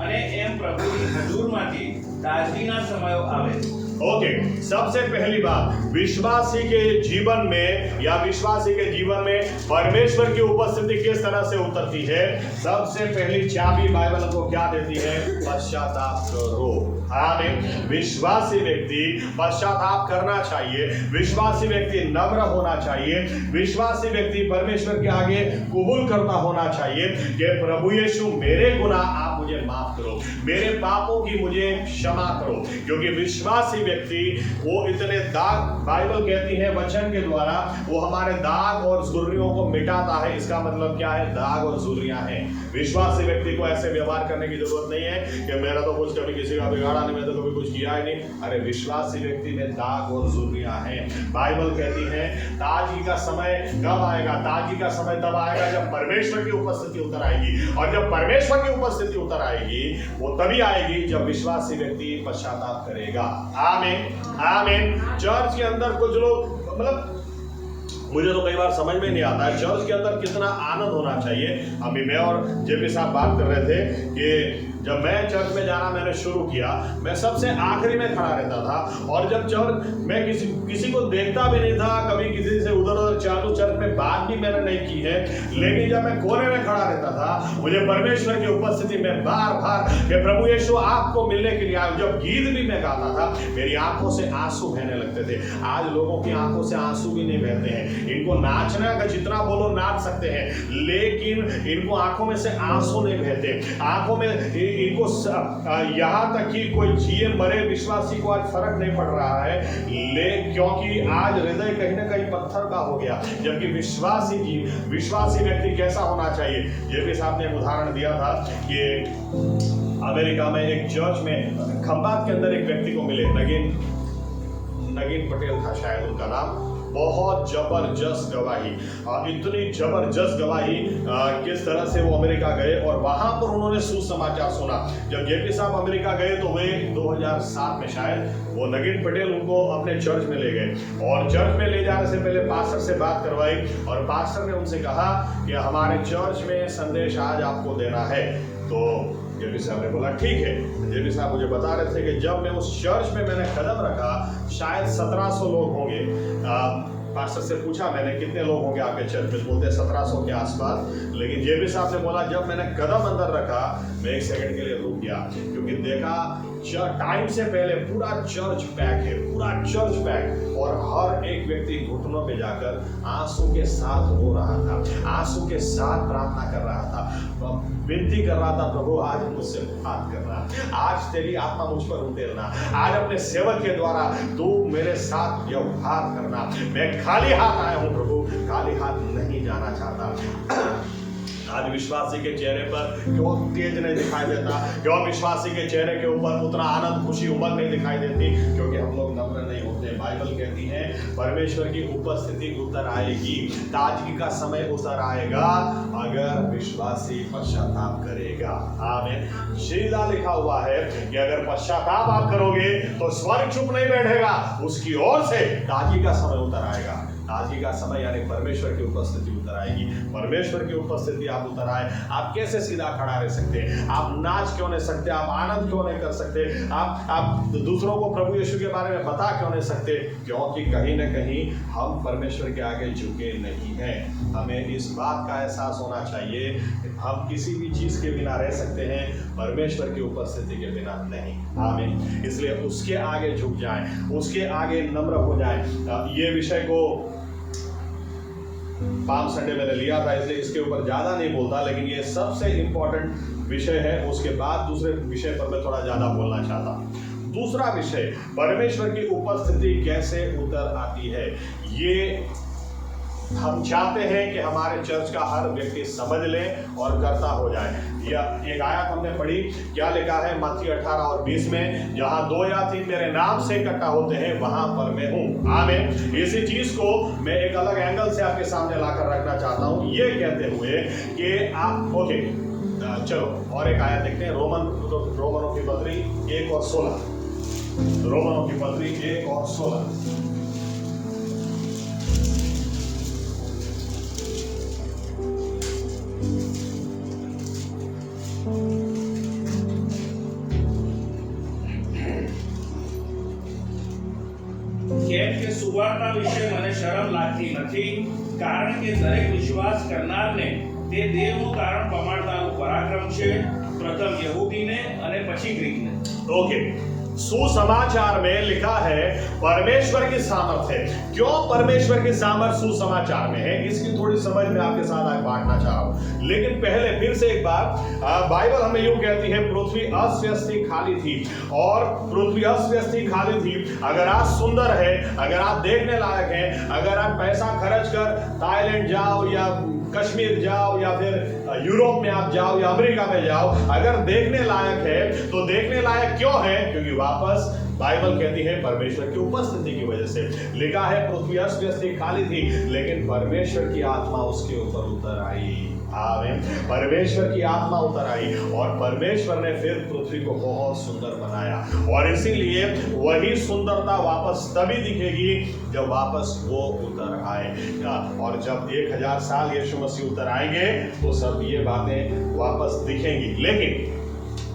અને એમ પ્રભુની હજૂરમાંથી તાજગીના સમયો આવે। ओके, सबसे पहली बात, विश्वासी के जीवन में या विश्वासी के जीवन में परमेश्वर की उपस्थिति किस तरह से उतरती है। सबसे पहली चाबी बाइबल को क्या देती है, पश्चाताप करो। आमीन। विश्वासी व्यक्ति पश्चाताप करना चाहिए, विश्वासी व्यक्ति नम्र होना चाहिए, विश्वासी व्यक्ति परमेश्वर के आगे कबूल करता होना चाहिए कि प्रभु यीशु मेरे गुनाह आप मुझे माफ करो, मेरे पापों की मुझे क्षमा करो। क्योंकि विश्वासी व्यक्ति वो इतने दाग, बाइबल कहती है वचन के द्वारा वो हमारे दाग और झुर्रियों को मिटाता है। इसका मतलब क्या है, दाग और झुर्रियां हैं। विश्वासी व्यक्ति को ऐसे व्यवहार करने की जरूरत नहीं है कि मेरा तो कुछ कभी किसी का बिगाड़ा नहीं, मैं तो कभी कुछ किया ही नहीं। अरे विश्वासी व्यक्ति में दाग और झुर्रियां हैं। बाइबल कहती है ताजगी का समय कब आएगा, ताजगी का समय तब आएगा जब परमेश्वर की उपस्थिति उतर आएगी, और जब परमेश्वर की उपस्थिति उतर आएगी, वो तभी आएगी जब विश्वासी व्यक्ति पश्चाताप करेगा। आमीन आमीन। चर्च के अंदर कुछ लोग, मतलब मुझे तो कई बार समझ में नहीं आता है चर्च के अंदर कितना आनंद होना चाहिए। अभी मैं और जेपी साहब बात कर रहे थे कि जब मैं चर्च में जाना मैंने शुरू किया, मैं सबसे आखिरी में खड़ा रहता था, और जब चर्च मैं किसी को देखता भी नहीं था, कभी किसी से उधर उधर चालू चर्च में बात भी मैंने नहीं की है, लेकिन जब मैं कोने में खड़ा रहता था, मुझे परमेश्वर की उपस्थिति में बार बार कि प्रभु यीशु आपको मिलने के लिए आए। जब गीत भी मैं गाता था, मेरी आंखों से आंसू बहने लगते थे। आज लोगों की आंखों से आंसू भी नहीं बहते हैं। इनको नाचना का जितना बोलो नाच सकते हैं, लेकिन इनको आंखों में से आंसू नहीं बहते। आंखों में इनको यहाँ तक कि कोई जिए मरे विश्वासी को आज फर्क नहीं पड़ रहा है, क्योंकि आज हृदय कहीं ना कहीं पत्थर का हो गया। जबकि विश्वासी व्यक्ति कैसा होना चाहिए? ये भी साहब ने एक उदाहरण दिया था कि अमेरिका में एक चर्च में खंबात के अंदर एक व्यक्ति को मिले, नगीन पटेल था शायद उनका नाम। बहुत जबरदस्त गवाही, इतनी जबरदस्त गवाही, किस तरह से वो अमेरिका गए और वहां पर उन्होंने सुसमाचार सुना। जब जेपी साहब अमेरिका गए तो वे 2007 में शायद वो नगीन पटेल उनको अपने चर्च में ले गए, और चर्च में ले जाने से पहले पास्टर से बात करवाई, और पास्टर ने उनसे कहा कि हमारे चर्च में संदेश आज आपको देना है। तो जेपी साहब ने बोला ठीक है। जेपी साहब मुझे बता रहे थे कि जब मैं उस चर्च में मैंने कदम रखा, शायद 1700 लोग होंगे। पास्टर से पूछा मैंने कितने लोग होंगे आपके चर्च में, बोलते 1700 के आसपास। लेकिन जेबी साहब ने बोला जब मैंने कदम अंदर रखा, मैं 1 सेकंड के लिए रुक गया, क्योंकि देखा टाइम से पहले पूरा चर्च पैक है, पूरा चर्च पैक, और हर एक व्यक्ति घुटनों पे जाकर आंसू के साथ रो रहा था, आंसू के साथ प्रार्थना कर रहा था, विनती कर रहा था, प्रभु आज मुझसे बात करना, आज तेरी आत्मा मुझ पर उतरना, आज अपने सेवक के द्वारा तू मेरे साथ व्यवहार करना। मैं खाली हाथ आया हूं प्रभु, खाली हाथ नहीं जाना चाहता। आज विश्वासी के चेहरे पर क्यों तेज नहीं दिखाई देता? क्यों विश्वासी के चेहरे के ऊपर उतना आनंद, खुशी, उमंग नहीं दिखाई देती? क्योंकि हम लोग नम्र नहीं होते। बाइबल कहती है परमेश्वर की उपस्थिति उतर आएगी, ताजगी का समय उतर आएगा अगर विश्वासी पश्चाताप करेगा। आमीन। सीधा लिखा हुआ है कि अगर पश्चाताप आप करोगे तो स्वर्ग चुप नहीं बैठेगा, उसकी ओर से ताजगी का समय उतर आएगा। ताजगी का समय यानी परमेश्वर की उपस्थिति उतर आएगी। परमेश्वर की उपस्थिति आप उतर आए, आप कैसे सीधा खड़ा रह सकते हैं? आप नाच क्यों नहीं सकते? आप आनंद क्यों नहीं कर सकते? आप दूसरों को प्रभु यीशु के बारे में बता क्यों नहीं सकते? क्योंकि कहीं ना कहीं हम परमेश्वर के आगे झुके नहीं हैं। हमें इस बात का एहसास होना चाहिए कि हम किसी भी चीज के बिना रह सकते हैं, परमेश्वर की उपस्थिति के बिना नहीं। आमीन। इसलिए उसके आगे झुक जाएं, उसके आगे नम्र हो जाएं। ये विषय को पाम संडे मैंने लिया था, इसलिए इसके ऊपर ज्यादा नहीं बोलता, लेकिन ये सबसे इंपॉर्टेंट विषय है। उसके बाद दूसरे विषय पर मैं थोड़ा ज्यादा बोलना चाहता हूं। दूसरा विषय, परमेश्वर की उपस्थिति कैसे उतर आती है। ये हम चाहते हैं कि हमारे चर्च का हर व्यक्ति समझ ले और करता हो जाए। या एक आयत हमने पढ़ी, क्या लिखा है मत्ती 18 और 20 में, जहां 2 या 3 मेरे नाम से इकट्ठा होते हैं वहां पर मैं हूं। आमीन। इसी चीज को मैं एक अलग एंगल से आपके सामने लाकर रखना चाहता हूं, ये कहते हुए कि आप ओके, चलो और एक आयत देखते हैं। रोमनों की पत्री 1 और 16। रोमनों की पत्री 1 और 16। કેમ કે સુવાર્તા વિશે મને શરમ લાગતી નથી, કારણ કે દરેક વિશ્વાસ કરનારને તે દેવનું કારણ પમાડવાનું પરાક્રમ છે, પ્રથમ યહૂદીને અને પછી ગ્રીકને। ओके, सुसमाचार में लिखा है परमेश्वर की सामर्थ है। क्यों परमेश्वर की सामर्थ सुसमाचार में है, इसकी थोड़ी समझ में आपके साथ आज बांटना चाह रहा हूं। लेकिन पहले फिर से एक बार, बाइबल हमें यूं कहती है पृथ्वी अस्त-व्यस्ती खाली थी, और पृथ्वी अस्त-व्यस्ती खाली थी। अगर आप सुंदर है, अगर आप देखने लायक हैं, अगर आप पैसा खर्च कर थाईलैंड जाओ या कश्मीर जाओ या फिर यूरोप में आप जाओ या अमेरिका में जाओ, अगर देखने लायक है तो देखने लायक क्यों है? क्योंकि वापस बाइबल कहती है परमेश्वर की उपस्थिति की वजह से। लिखा है पृथ्वी अस्त व्यस्त खाली थी, लेकिन परमेश्वर की आत्मा उसके ऊपर उतर आई। आमीन। परमेश्वर की आत्मा उतर आई और परमेश्वर ने फिर पृथ्वी को बहुत सुंदर बनाया, और इसीलिए वही सुंदरता वापस तभी दिखेगी जब वापस वो उतर आएगा। और जब 1000 साल यीशु मसीह उतर आएंगे तो सब ये बातें वापस दिखेंगी। लेकिन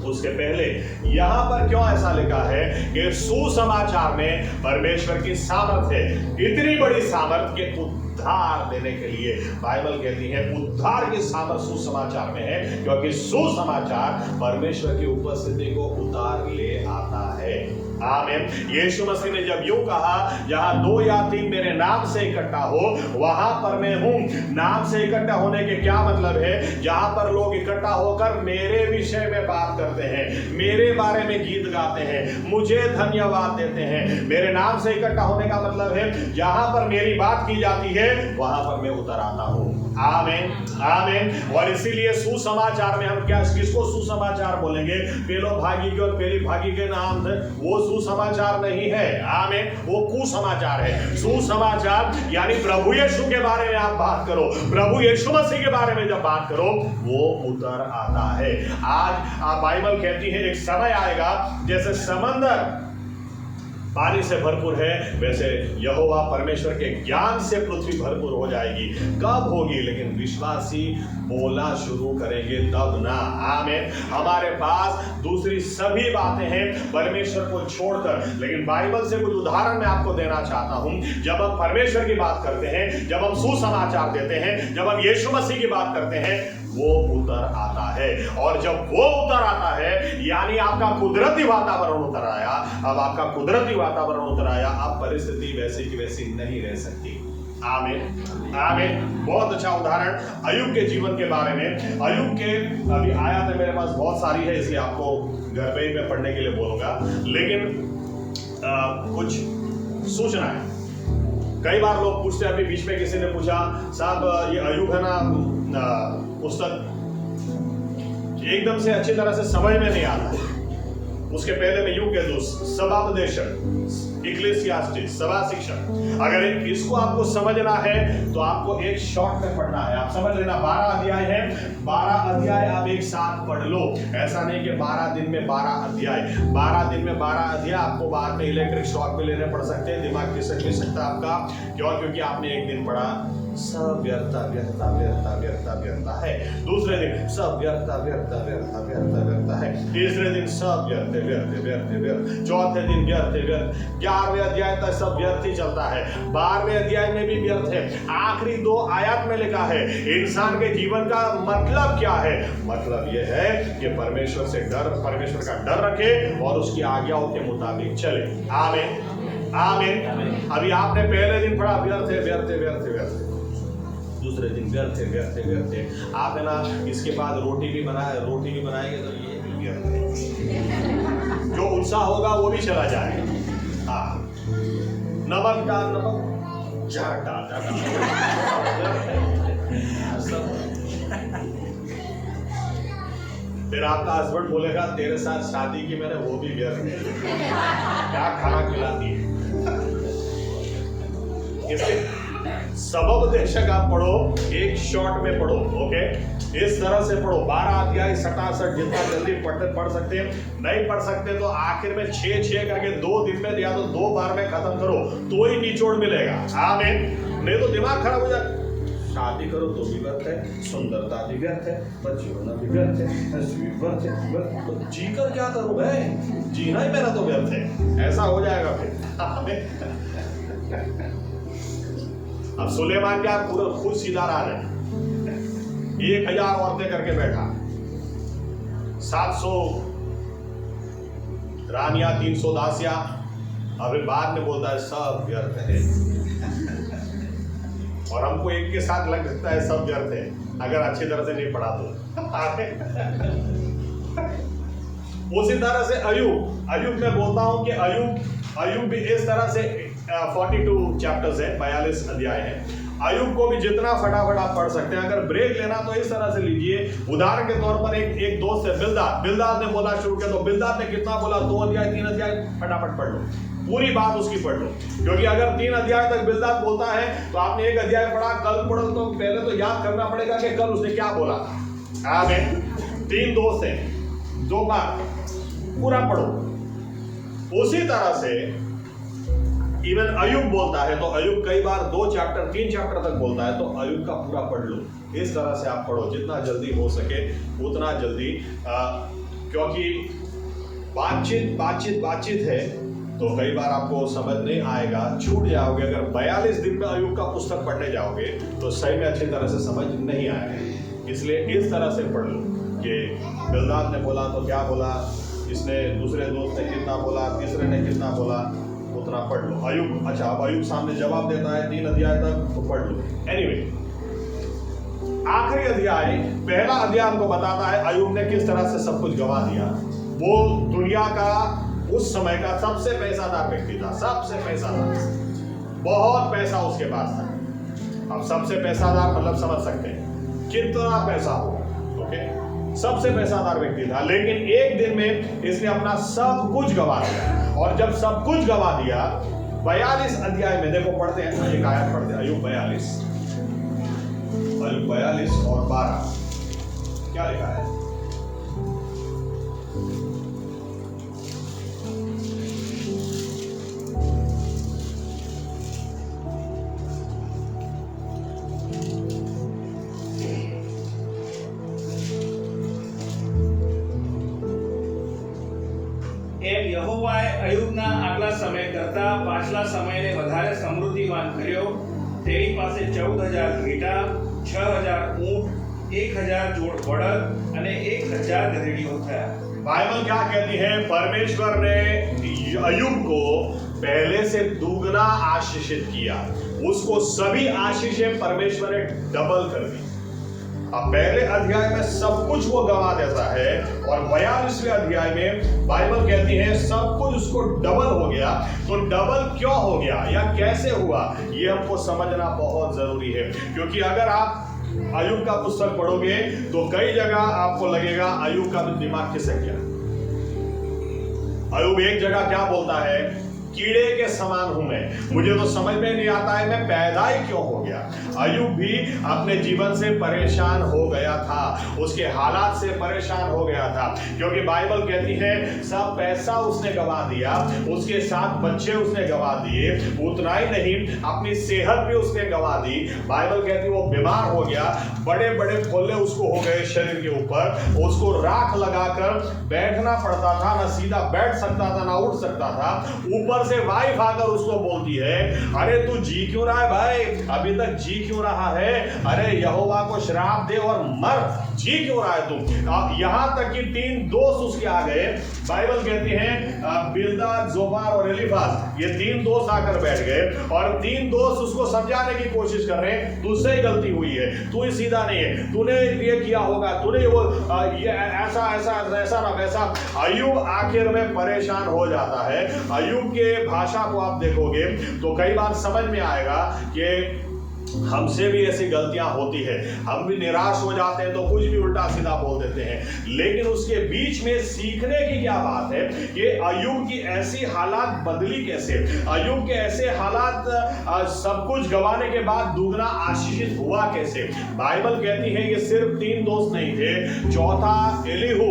उसके पहले यहां पर क्यों ऐसा लिखा है कि सुसमाचार में परमेश्वर की सामर्थ्य है, इतनी बड़ी सामर्थ्य के उद्धार देने के लिए। बाइबल कहती है उद्धार की सामर्थ्य सुसमाचार में है, क्योंकि सुसमाचार परमेश्वर की उपस्थिति को उतार ले आता है। आमीन। यीशु मसीह ने जब यूं कहा, जहां 2 या 3 मेरे नाम से इकट्ठा हो वहां पर मैं हूं। नाम से इकट्ठा होने के क्या मतलब है? जहां पर लोग इकट्ठा होकर मेरे विषय में बात करते हैं, मेरे बारे में गीत गाते हैं, मुझे धन्यवाद देते हैं। मेरे नाम से इकट्ठा होने का मतलब है जहां पर मेरी बात की जाती है वहां पर मैं उतर आता हूं। आमीन, आमीन। और इसीलिए सुसमाचार में हम क्या किसको सुसमाचार बोलेंगे? पेलो भागी के और पेली भागी के नाम से वो सुसमाचार नहीं है। आमीन। वो कुसमाचार है। सुसमाचार यानी प्रभु यीशु के बारे में आप बात करो, प्रभु यीशु मसीह के बारे में जब बात करो वो उतर आता है। आज बाइबल कहती है एक समय आएगा जैसे समंदर पानी से भरपूर है, वैसे यहोवा परमेश्वर के ज्ञान से पृथ्वी भरपूर हो जाएगी। कब होगी? लेकिन विश्वासी बोलना शुरू करेंगे तब ना। आमीन। हमारे पास दूसरी सभी बातें हैं परमेश्वर को छोड़कर, लेकिन बाइबल से कुछ उदाहरण मैं आपको देना चाहता हूं। जब हम परमेश्वर की बात करते हैं, जब हम सुसमाचार देते हैं, जब हम यीशु मसीह की बात करते हैं, वो उतर आता है। और जब वो उतर आता है यानी आपका कुदरती वातावरण उतर आया। अब आपका कुदरती वातावरण उतर आया, अब परिस्थिति वैसी की वैसी नहीं रह सकती। आमीन, आमीन। बहुत अच्छा उदाहरण अय्यूब के जीवन के बारे में। अय्यूब के अभी आयत मेरे पास बहुत सारी है, इसलिए आपको घर पे ही मैं पढ़ने के लिए बोलूंगा, लेकिन कुछ सूचना है। कई बार लोग पूछते हैं, अभी बीच में किसी ने पूछा, साहब ये अय्यूब है ना पुस्तक एकदम से अच्छी तरह से समझ में नहीं आता है। उसके पहले मैं यूं कह दूं, सभापदेशक, इक्लेसियास्टिस, सभा शिक्षक, अगर इसको आपको समझना है तो आपको एक शॉर्ट में पढ़ना है। आप समझ लेना 12 अध्याय है, 12 अध्याय आप एक साथ पढ़ लो। ऐसा नहीं कि 12 दिन में 12 अध्याय, 12 दिन में 12 अध्याय आपको बाद में इलेक्ट्रिक शॉक पे लेने पड़ सकते हैं, दिमाग खिसक नहीं सकता आपका। क्यों? क्योंकि आपने एक दिन पढ़ा सब व्यर्था व्यर्था व्यर्था व्यर्था व्यर्था है, दूसरे दिन सब व्यर्था व्यर्था व्यर्था व्यर्था व्यर्था है, तीसरे दिन सब व्यर्थ व्यर्थ व्यर्थ व्यर्थ, चौथे दिन व्यर्थ व्यर्थ, 11वें अध्याय तक सब व्यर्थ ही चलता है, 12वें अध्याय में भी व्यर्थ है। आखिरी 2 आयत में लिखा है इंसान के जीवन का मतलब क्या है? मतलब यह है कि परमेश्वर से डर, परमेश्वर का डर रखे और उसकी आज्ञाओं के मुताबिक चले। आमीन, आमीन। अभी आपने पहले दिन पढ़ा व्यर्थ है व्यर्थ है व्यर्थ है व्यर्थ, दूसरे दिन व्यर्थ है व्यर्थ है व्यर्थ है। आप है ना इसके बाद रोटी भी बनाएंगे तो ये भी व्यर्थ है। जो उत्साह होगा वो भी चला जाएगा। हाँ, नमक डाल, नमक डाल, फिर आपका हस्बैंड बोलेगा तेरे साथ शादी की मैंने, वो भी व्यर्थ है, क्या खाना खिलाती है। इसलिए सबोपदेशक आप पढ़ो, एक शॉर्ट में पढ़ो, ओके? इस तरह से पढ़ो, 12 अध्याय 67, जितना जल्दी पढ़ सकते हैं। नहीं पढ़ सकते तो आखिर में 6 करके 2 दिन में या तो 2 बार में खत्म करो, तो ही निचोड़ मिलेगा। आमीन। नहीं तो दिमाग खराब हो जाए। शादी करो तो भी व्यर्थ है, सुंदरता भी व्यर्थ है, बच्चे होना भी व्यर्थ है, तो जीकर क्या करूं मैं? जीना ही मेरा तो व्यर्थ है, ऐसा हो जाएगा फिर। अब सुलेमान क्या पूरा खुद सीधा रहा है, 1000 औरतें करके बैठा, 700 रानियां, 300 दासियां, अभी बाद में बोलता है सब व्यर्थ है। और हमको एक के साथ लग सकता है सब व्यर्थ है, अगर अच्छी तरह से नहीं पढ़ा तो। उसी तरह से अय्यूब मैं बोलता हूं कि अय्यूब भी इस तरह से 42 चैप्टर्स है, 42 अध्याय है, अय्यूब को भी जितना फटाफट आप पढ़ सकते हैं। अगर ब्रेक लेना तो इस तरह से लीजिए। उदाहरण के तौर पर एक दोस्त है बिल्दाद ने बोलना शुरू किया, तो बिल्दाद ने कितना बोला, 2 अध्याय 3 अध्याय फटाफट पढ़ लो, पूरी बात उसकी पढ़ लो। क्योंकि अगर 3 अध्याय तक बिल्दाद बोलता है तो आपने 1 अध्याय पढ़ा, कल पढ़ो, तो पहले तो याद करना पड़ेगा कि कल उसने क्या बोला था। आमीन। 3 दोस्त हैं, 2 बार पूरा पढ़ो। उसी तरह से इवन अय्यूब बोलता है तो अय्यूब कई बार 2 चैप्टर 3 चैप्टर तक बोलता है, तो अय्यूब का पूरा पढ़ लो। इस तरह से आप पढ़ो जितना जल्दी हो सके उतना जल्दी, क्योंकि बातचीत है तो कई बार आपको समझ नहीं आएगा, छूट जाओगे। अगर 42 दिन में अय्यूब का पुस्तक पढ़ने जाओगे तो सही में अच्छी तरह से समझ नहीं आएगा। इसलिए इस तरह से पढ़ लो कि बिल्दाद ने बोला तो क्या बोला, इसने दूसरे दोस्त ने कितना बोला, तीसरे ने कितना बोला, उतना पढ़ लो। अय्यूब, अच्छा अब अय्यूब सामने जवाब देता है 3 अध्याय तक, तो पढ़ लो। एनीवे, आखिरी अध्याय, पहला अध्याय हमको बताता है अय्यूब ने किस तरह से सब कुछ गवा दिया। वो दुनिया का उस समय का सबसे पैसादार व्यक्ति था, सबसे पैसादार, बहुत पैसा उसके पास था। अब सबसे पैसादार मतलब समझ सकते हैं कितना पैसा होगा, ओके। सबसे पैसादार व्यक्ति था, लेकिन एक दिन में इसने अपना सब कुछ गवा दिया। और जब सब कुछ गवा दिया, 42 अध्याय में देखो, पढ़ते हैं, एक आयत पढ़ते हैं, अय्यूब 42 और 12 क्या लिखा है। યહોવાએ અય્યુબના આગલા સમય કરતા પાછલા સમયને વધારે સમૃદ્ધિવાન કર્યો. તેની પાસે 14,000 ઘેટા, 6,000 ઊંટ, 1,000 જોડ બળદ અને 1,000 ગધેડીઓ થયા. बाइबल क्या कहती है, परमेश्वर ने अय्यूब को पहले से दुगना आशीषित किया, उसको सभी आशीषें परमेश्वर ने डबल कर दी। अब पहले अध्याय में सब कुछ वो गवा देता है और 42वें अध्याय में बाइबल कहती है सब कुछ उसको डबल हो गया। तो डबल क्यों हो गया या कैसे हुआ, ये हमको समझना बहुत जरूरी है। क्योंकि अगर आप अय्यूब का पुस्तक पढ़ोगे तो कई जगह आपको लगेगा अय्यूब का भी दिमाग खिसक गया। अय्यूब एक जगह क्या बोलता है, कीड़े के समान हूं मैं, मुझे तो समझ में नहीं आता है मैं पैदा ही क्यों हो गया। अय्यूब भी अपने जीवन से परेशान हो गया था, उसके हालात से परेशान हो गया था। क्योंकि बाइबल कहती है सब पैसा उसने गवा दिया, उसके 7 बच्चे उसने गवा दिए, उतना ही नहीं अपनी सेहत भी उसने गवा दी। बाइबल कहती है वो बीमार हो गया, बड़े बड़े फोल्ले उसको हो गए शरीर के ऊपर, उसको राख लगाकर बैठना पड़ता था, ना सीधा बैठ सकता था ना उठ सकता था। ऊपर से वाइफ आकर उसको बोलती है, अरे तू जी क्यों रहा है भाई, अभी तक जी क्यों रहा है, अरे यहोवा को श्राप दे और मर, जी क्यों रहा है तू। यहां तक कि 3 दोस्त उसके आ गए। बाइबल कहती है बिल्दाद, जोफार और एलीफाज, ये 3 दोस्त आकर बैठ गए और 3 दोस्त उसको समझाने की कोशिश कर रहे हैं, तुझसे ही गलती हुई है, तू ही सीधा नहीं है, तूने ये किया होगा, तूने वो ये ऐसा ऐसा ऐसा ना वैसा। अय्यूब आखिर में परेशान हो जाता है। अय्यूब के भाषा को आप देखोगे तो कई बार समझ में आएगा कि हमसे भी ऐसी गलतियां होती है, हम भी निराश हो जाते हैं तो कुछ भी उल्टा सीधा बोल देते हैं। लेकिन उसके बीच में सीखने की क्या बात है कि अय्यूब की ऐसी हालात बदली कैसे, अय्यूब के ऐसे हालात सब कुछ गंवाने के बाद दुगना आशीषित हुआ कैसे। बाइबल कहती है ये सिर्फ 3 दोस्त नहीं थे, चौथा एलीहू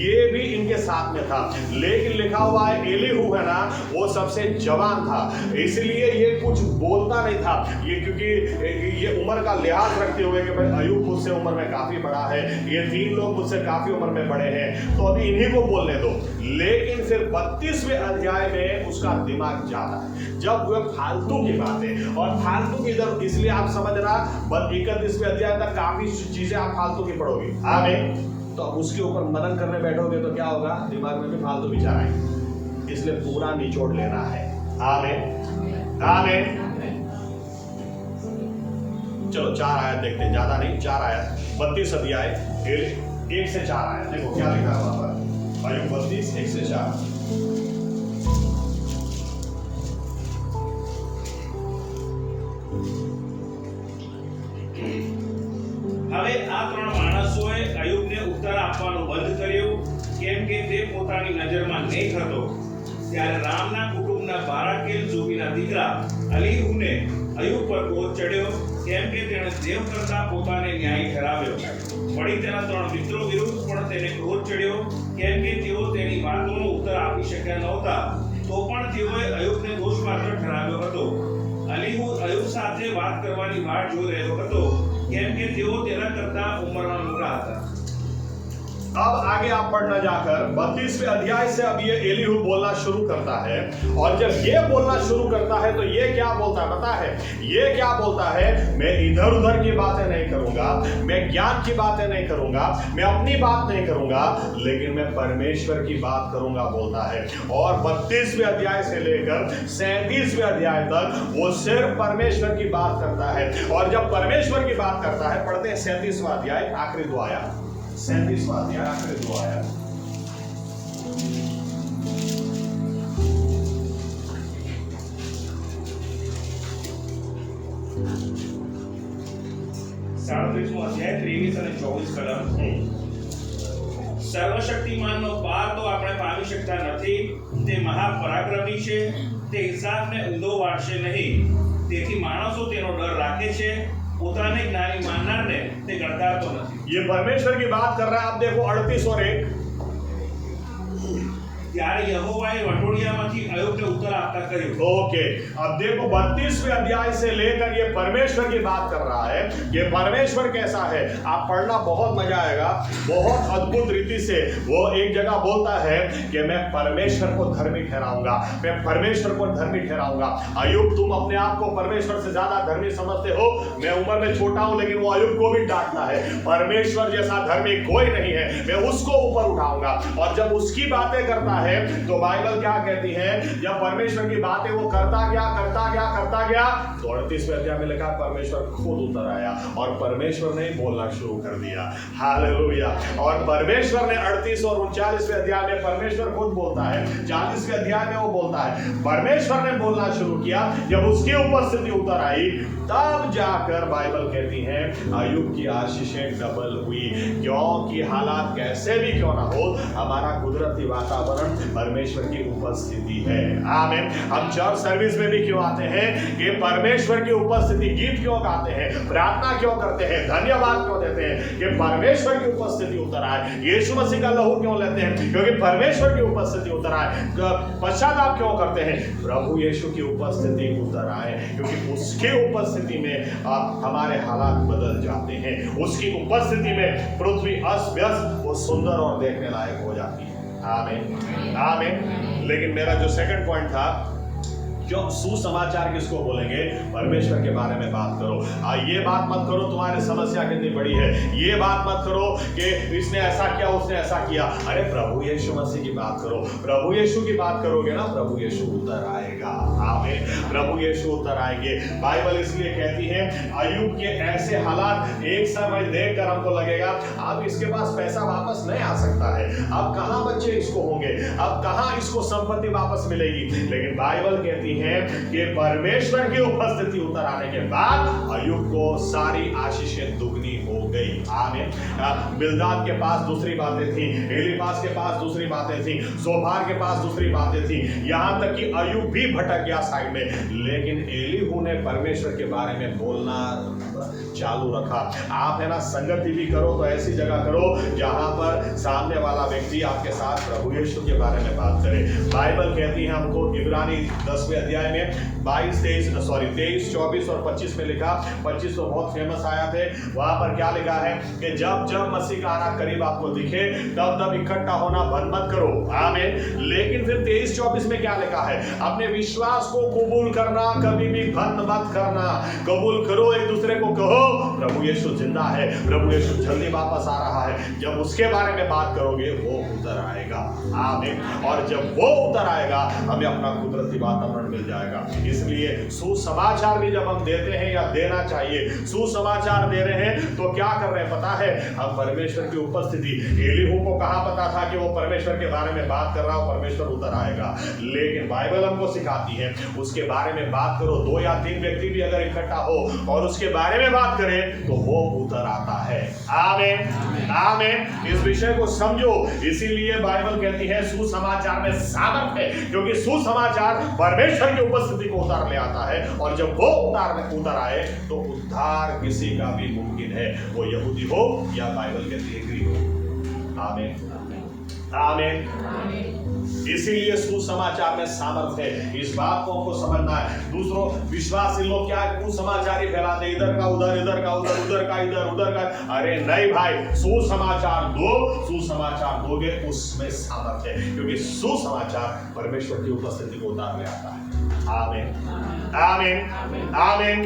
ये भी इनके साथ में था। लेकिन लिखा हुआ है एलीहू है ना, वो सबसे जवान था, इसलिए ये कुछ बोलता नहीं था। ये क्योंकि ये उम्र का लिहाज रखते हुए कि भाई अय्यूब मुझसे उम्र में काफी बड़ा है, ये 3 लोग मुझसे काफी उम्र में बड़े हैं, तो अभी इन्हीं को बोलने दो। लेकिन फिर 32वें अध्याय में उसका दिमाग जाता है, जब वह फालतू की बातें और फालतू की इधर, इसलिए आप समझना 31वें अध्याय तक काफी चीजें आप फालतू की पढ़ोगे। आमीन। तो अब उसके ऊपर मनन करने बैठोगे तो क्या होगा, दिमाग में भी फालतू विचार आएंगे, इसलिए पूरा निचोड़ लेना है। आमीन आमीन। चलो 4 आयत देखते हैं, ज्यादा नहीं, 4 आयत, 32 अध्याय 1 से 4 आयत। देखो क्या लिखा है वहां पर, अय्यूब 32 1 से 4। હવે આ ત્રણ માણસોએ અયુબને ઉત્તર આપવાનું બંધ કર્યું, કેમ કે તે પોતાની નજરમાં નેક હતો. ત્યારે રામના કુટુંબના બારાકેલ જોગીના દીકરા અલીહુને અયુબ પર ક્રોધ ચડ્યો, કેમ કે તેણે દેવ કરતા પોતાને ન્યાયી ઠરાવ્યો. વળી તેના ત્રણ મિત્રો વિરુદ્ધ પણ તેને ક્રોધ ચડ્યો, કેમ કે તેઓ તેની વાતોનો ઉત્તર આપી શક્યા નહોતા. તો પણ તેઓએ અયુબને દોષપાત્ર ઠરાવ્યો હતો. અલીહુ અયુબ સાથે વાત કરવાની વાટ જોઈ રહ્યો હતો, કેમ કે તેઓ તેના કરતા ઉંમરમાં મોટા હતા. अब आगे आप पढ़ना जाकर 32वें अध्याय से अब ये एलीहू बोलना शुरू करता है, और जब ये बोलना शुरू करता है तो ये क्या बोलता है पता है? ये क्या बोलता है? मैं इधर उधर की बातें नहीं करूंगा, मैं ज्ञान की बातें नहीं करूंगा, मैं अपनी बात नहीं करूंगा, लेकिन मैं परमेश्वर की बात करूंगा बोलता है. और 32वें अध्याय से लेकर 37वें अध्याय तक वो सिर्फ परमेश्वर की बात करता है. और जब परमेश्वर की बात करता है, पढ़ते हैं 37वां अध्याय आखिरी दो आया, 37वां अध्याय आखिरी दो आया. અધ્યાય 23 અને 24 કલમ. સર્વશક્તિમાનનો પાર તો આપણે પામી શકતા નથી, તે મહાપરાક્રમી છે, તે હિસાબને ઊંધો વાળશે નહીં. તેથી માણસો તેનો ડર રાખે છે, પોતાને જ્ઞાની માનનારને તે ગણકારતો નથી. ये परमेश्वर की बात कर रहा है. आप देखो 38 और 1. ત્યારે યહોવાએ વટોળિયામાંથી અયુબને ઉત્તર આપતા કહ્યું. ओके, अब देखो 32वें अध्याय से लेकर ये परमेश्वर की बात कर रहा है. ये परमेश्वर कैसा है आप पढ़ना, बहुत मजा आएगा. बहुत अद्भुत रीति से वो एक जगह बोलता है कि मैं परमेश्वर को धर्मी ठहराऊंगा, मैं परमेश्वर को धर्मी ठहराऊंगा. अयुब, तुम अपने आप को परमेश्वर से ज्यादा धर्मी समझते हो. मैं उम्र में छोटा हूं, लेकिन वो अयुब को भी डांटता है. परमेश्वर जैसा धर्मी कोई नहीं है, मैं उसको ऊपर उठाऊंगा. और जब उसकी बातें करता है तो बाइबल क्या कहती है? जब परमेश्वर की बातें वो करता गया तो 38वें अध्याय में लिखा परमेश्वर खुद उतर आया और परमेश्वर ने बोलना शुरू कर दिया. हालेलुया. और परमेश्वर ने 38 और 39वें अध्याय में परमेश्वर खुद बोलता है. 40वें अध्याय में वो बोलता है. परमेश्वर ने बोलना शुरू किया. जब उसकी उपस्थिति उतर आई तब जाकर बाइबल कहती है अयुब की आशीषें डबल हुई. क्योंकि हालात कैसे भी क्यों ना हो, हमारा कुदरती वातावरण परमेश्वर की उपस्थिति है. आमीन. हम चर्च सर्विस में भी क्यों आते हैं? कि परमेश्वर की उपस्थिति. गीत क्यों गाते हैं? प्रार्थना क्यों करते हैं? धन्यवाद क्यों देते हैं? कि परमेश्वर की उपस्थिति उतर आए. यीशु मसीह का लहू क्यों लेते हैं? क्योंकि परमेश्वर की उपस्थिति उतर आए. पश्चाताप क्यों करते हैं? प्रभु यीशु की उपस्थिति उतर आए, क्योंकि उसकी उपस्थिति में हमारे हालात बदल जाते हैं. उसकी उपस्थिति में पृथ्वी अस्त व्यस्त वो सुंदर और देखने लायक हो जाती है. आमीन, आमीन. लेकिन मेरा जो सेकंड पॉइंट था, क्यों सुसमाचार किसको बोलेंगे? परमेश्वर के बारे में बात करो. ये बात मत करो तुम्हारी समस्या कितनी बड़ी है. ये बात मत करो कि इसने ऐसा किया उसने ऐसा किया. अरे प्रभु यीशु मसीह की बात करो. प्रभु यीशु की बात करोगे ना, प्रभु यीशु उतर आएगा. आमीन. प्रभु यीशु उतर आएंगे. बाइबल इसलिए कहती है अयुब के ऐसे हालात एक समय देखकर हमको लगेगा अब इसके पास पैसा वापस नहीं आ सकता है, अब कहां बच्चे इसको होंगे, अब कहां इसको संपत्ति वापस मिलेगी. लेकिन बाइबल कहती है कि परमेश्वर की उपस्थिति उतर आने के बाद अयुब को सारी आशीषें दुगनी हो गई. आमीन. बिल्दाद के पास दूसरी बातें थी, एलीफाज के पास दूसरी बातें थी, जोफार के पास दूसरी बातें थी, यहां तक कि अयुब भी भटक गया साइड में. लेकिन एलीहू ने परमेश्वर के बारे में बोलना चालू रखा. आप है ना संगति भी करो तो ऐसी जगह करो जहां पर सामने वाला व्यक्ति आपके साथ प्रभु यीशु के बारे में बात करे. बाइबल कहती है हमको इब्रानी 10वें अध्याय में 23, 24 और 25 में लिखा. 25 तो बहुत फेमस आया थे. वहां पर क्या लिखा है कि जब जब मसीह का आना करीब आपको दिखे तब तब इकट्ठा होना बंद मत करो. आमीन. लेकिन फिर 23-24 में क्या लिखा है? अपने विश्वास को कबूल करना कभी भी बंद मत करना. कबूल करो, एक दूसरे को कहो प्रभु यीशु जिंदा है, प्रभु यीशु जल्दी वापस आ रहा है. जब उसके बारे में बात करोगे वो उतर आएगा. आमीन. और जब वो उतर आएगा हमें अपना कुदरती वातावरण मिल जाएगा. इसलिए सुसमाचार भी जब हम देते हैं या देना चाहिए, सुसमाचार दे रहे हैं तो क्या कर रहे हैं पता है? हम परमेश्वर की उपस्थिति. एलीहू को कहां पता था कि वो परमेश्वर के बारे में बात कर रहा हो, परमेश्वर उतर आएगा. लेकिन बाइबल हमको सिखाती है उसके बारे में बात करो. 2 या 3 व्यक्ति भी अगर इकट्ठा हो और उसके बारे में बात बात करे तो वो उतर आता है। आमीन आमीन। इस विषय को समझो। इसीलिए बाइबल कहती है सुसमाचार में सामर्थ है, क्योंकि सुसमाचार परमेश्वर की उपस्थिति को उतार ले आता है, और जब वो उतर आए तो उद्धार किसी का भी मुमकिन है, वो यहूदी हो या बाइबल कहती है ग्रीक हो। आमीन आमीन। इसीलिए सुसमाचार में सामर्थ है। इस बात को हमको समझना है। दूसरों विश्वासी लोग क्या है, कुसमाचार ही फैलाते, इधर का उधर, इधर का उधर, उधर का इधर, उधर का। अरे नहीं भाई, सुसमाचार दो, सुसमाचार दोगे उसमें सामर्थ है, क्योंकि सुसमाचार परमेश्वर की उपस्थिति को उतार ले आता है। आमीन आमीन आमीन।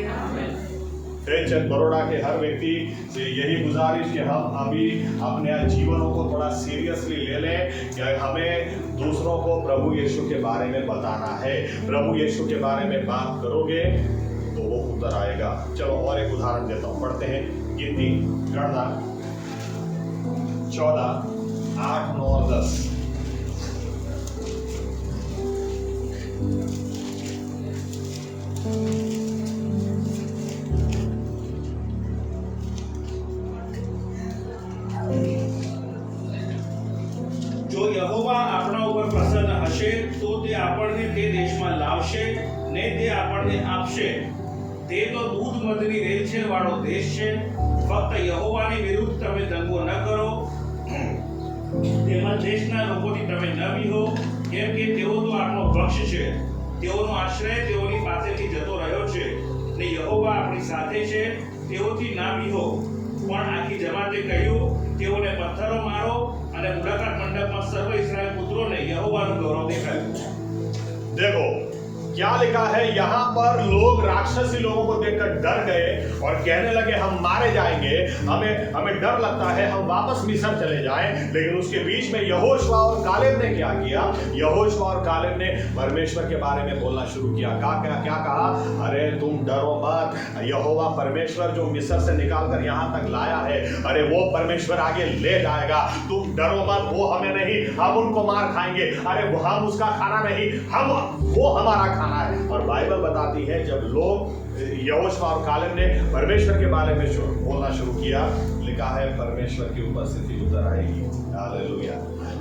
चर्च बड़ौदा के हर व्यक्ति से यही गुजारिश कि हम अभी अपने जीवनों को थोड़ा सीरियसली ले लें, कि हमें दूसरों को प्रभु यीशु के बारे में बताना है। प्रभु यीशु के बारे में बात करोगे तो वो उतर आएगा। चलो और एक उदाहरण देता हूँ, पढ़ते हैं गिनती गणना 14, 8, 9 और 10। જો યહોવા આપણા ઉપર પ્રસન્ન હશે તો તે આપણને તે દેશમાં લાવશે ને તે આપણને આપશે. તે તો દૂધ મધની રેલછેલ વાળો દેશ છે. ફક્ત યહોવાની વિરુદ્ધ તમે દંગો ન કરો, તેમજ દેશના લોકોથી તમે ન બીહો, કેમ કે તેઓ તો આપણો પક્ષ છે. તેઓનો આશ્રય તેઓની પાસેથી જતો રહ્યો છે, ને યહોવા આપણી સાથે છે, તેઓથી ના બીહો. પણ આખી જમાતે કહ્યું, તેઓને પથ્થરો મારો, અને મુલાકાત મંડપમાં સર્વ ઇસ્રાએલ પુત્રોને યહોવાનું ગૌરવ દેખાયું. देखो क्या लिखा है यहाँ पर, लोग राक्षसी लोगों को देखकर डर गए और कहने लगे हम मारे जाएंगे, हमें डर लगता है, हम वापस मिस्र चले जाएं। लेकिन उसके बीच में यहोशुआ और कालेब ने क्या किया? यहोशुआ और कालेब ने परमेश्वर के बारे में बोलना शुरू किया। क्या कहा? अरे तुम डरो मत, यहोवा परमेश्वर जो मिस्र से निकाल कर यहाँ तक लाया है, अरे वो परमेश्वर आगे ले जाएगा, तुम डरो मत, वो हमें नहीं, हम उनको मार खाएंगे। अरे वो हम उसका खाना नहीं, वो हमारा खाना है। और बाइबल बताती है जब लोग यहोशुआ और कालेब ने परमेश्वर के बारे में बोलना शुरू किया, लिखा है परमेश्वर की उपस्थिति उतर आएगी। हालेलुया।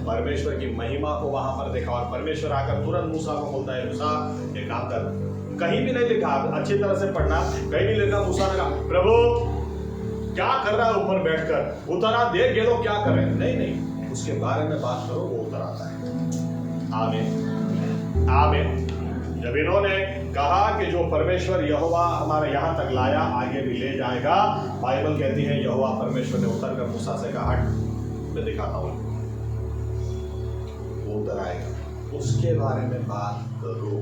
परमेश्वर की महिमा को वहां पर देखा, और परमेश्वर आकर तुरंत मूसा को बोलता है, मूसा एक काम कर। कहीं भी नहीं लिखा, अच्छी तरह से पढ़ना, कहीं भी लिखा मूसा ने कहा प्रभु क्या कर रहा है ऊपर बैठकर, उतरा देख ये लोग क्या कर रहे हैं। नहीं, उसके बारे में बात करो, वो उतर आता है। आमीन आमीन। जब इन्होंने कहा कि जो परमेश्वर यहोवा हमारे यहाँ तक लाया आगे भी ले जाएगा, बाइबल कहती है यहोवा परमेश्वर ने उतर कर मूसा से कहा, हट मैं दिखाता हूँ, वो उतर आएगा, उसके बारे में बात करो।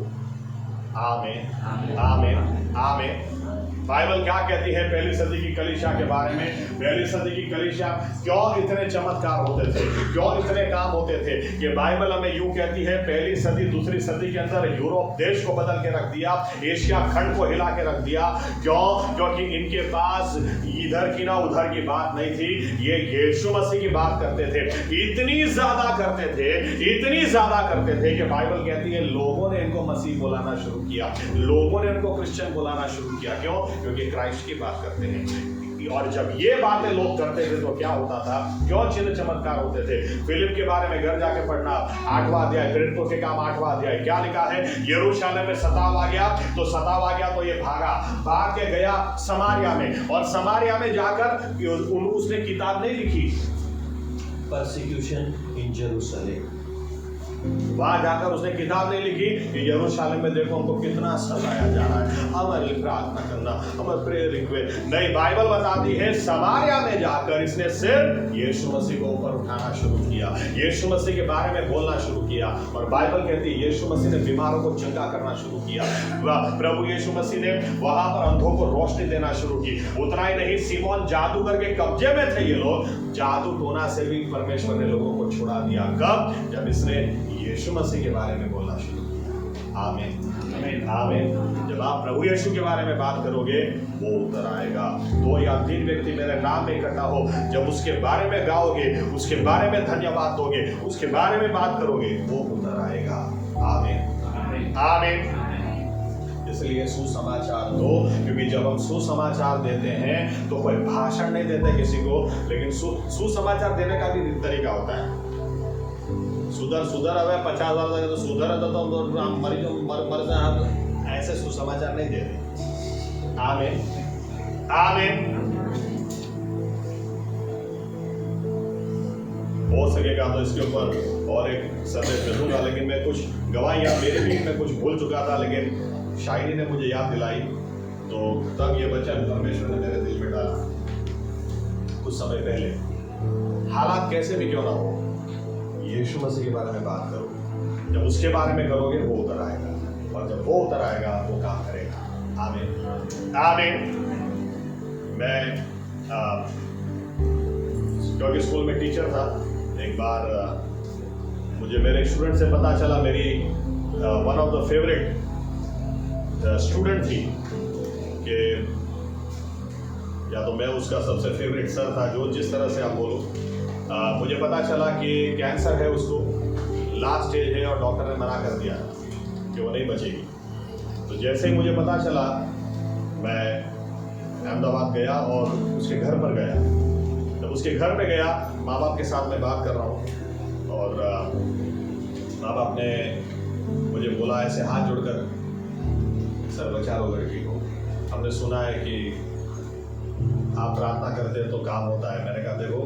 आमीन आमीन आमीन। बाइबल क्या कहती है पहली सदी की कलीसिया के बारे में? पहली सदी की कलीसिया क्यों इतने चमत्कार होते थे, क्यों इतने काम होते थे, कि बाइबल हमें यूं कहती है पहली सदी दूसरी सदी के अंदर यूरोप देश को बदल के रख दिया, एशिया खंड को हिला के रख दिया। क्यों? क्योंकि इनके पास इधर की ना उधर की बात नहीं थी, ये यीशु मसीह की बात करते थे। इतनी ज्यादा करते थे, इतनी ज्यादा करते थे कि बाइबल कहती है लोगों ने इनको मसीह बुलाना शुरू किया, लोगों ने इनको क्रिश्चियन बुलाना शुरू किया। क्यों? क्योंकि क्राइस्ट की बात करते हैं। और जब ये बातें लोग करते थे तो क्या होता था? क्यों चिन्ह चमत्कार होते थे? फिलिप के बारे में घर जाके पढ़ना, 8वां अध्याय, प्रेरितों के काम 8वां अध्याय। क्या लिखा है? यरूशलेम में सताव आ गया, तो ये भाग के गया समारिया में, और समारिया में जाकर उसने किताब नहीं लिखी, परसिक्यूशन इन जेरूशलेम। वहां जाकर उसने किताब नहीं लिखी कि यरूशलेम में देखो हमको कितना सताया जा रहा है, हमारे लिए प्रार्थना करना, हमारे प्रेयर रिक्वेस्ट। नहीं, बाइबल बताती है समारिया में जाकर इसने सिर्फ यीशु मसीह को ऊपर उठाना शुरू किया, यीशु मसीह के बारे में बोलना शुरू किया। और बाइबल कहती है यीशु मसीह ने बीमारों को चंगा करना शुरू किया, प्रभु यीशु मसीह ने वहां पर अंधों को रोशनी देना शुरू की। उतना ही नहीं, सिमोन जादूगर के कब्जे में थे ये लोग, जादू टोना से भी परमेश्वर ने लोगों को छुड़ा दिया। कब? जब इसने यीशु मसीह के बारे में बोलना शुरू किया। आमीन आमीन आमीन। जब आप प्रभु यीशु के बारे में बात करोगे वो उतर आएगा। 2 या 3 व्यक्ति मेरे नाम में इकट्ठा हो, जब उसके बारे में गाओगे, उसके बारे में धन्यवाद दोगे, उसके बारे में बात करोगे, वो उतर आएगा। आमीन आमीन। इसलिए सुसमाचार दो, क्योंकि जब हम सुसमाचार देते हैं तो कोई भाषण नहीं देते किसी को, लेकिन सुसमाचार देने का भी तरीका होता है। सुधर अब 50,000 तो सुधर है तो मर जाए, ऐसे सुसमाचार नहीं देते। आमीन आमीन। हो सकेगा तो इसके ऊपर और एक संदेश दे दूंगा, लेकिन मैं कुछ गवाहियां मेरे भी मैं कुछ भूल चुका था, लेकिन शायरी ने मुझे याद दिलाई, तो तब ये वचन परमेश्वर ने मेरे दिल में डाला कुछ समय पहले। हालात कैसे भी क्यों ना हो, यीशु मसीह के बारे में बात करो। जब उसके बारे में करोगे वो उतर आएगा, और जब वो उतर आएगा वो काम करेगा। आमीन आमीन। मैं क्योंकि स्कूल में टीचर था, एक बार मुझे मेरे स्टूडेंट से पता चला, मेरी one of the favourite student थी कि या तो मैं उसका सबसे फेवरेट सर था, जो जिस तरह से आप बोलो। मुझे पता चला कि कैंसर है, उसको लास्ट स्टेज है और डॉक्टर ने मना कर दिया कि वो नहीं बचेगी। तो जैसे ही मुझे पता चला, मैं अहमदाबाद गया और उसके घर पर गया। जब उसके घर पे गया, माँ बाप के साथ मैं बात कर रहा हूँ, और माँ बाप ने मुझे बोला ऐसे हाथ जोड़कर, सर बचा लो लड़की को, हमने सुना है कि आप प्रार्थना करते हैं तो काम होता है। मैंने कहा देखो,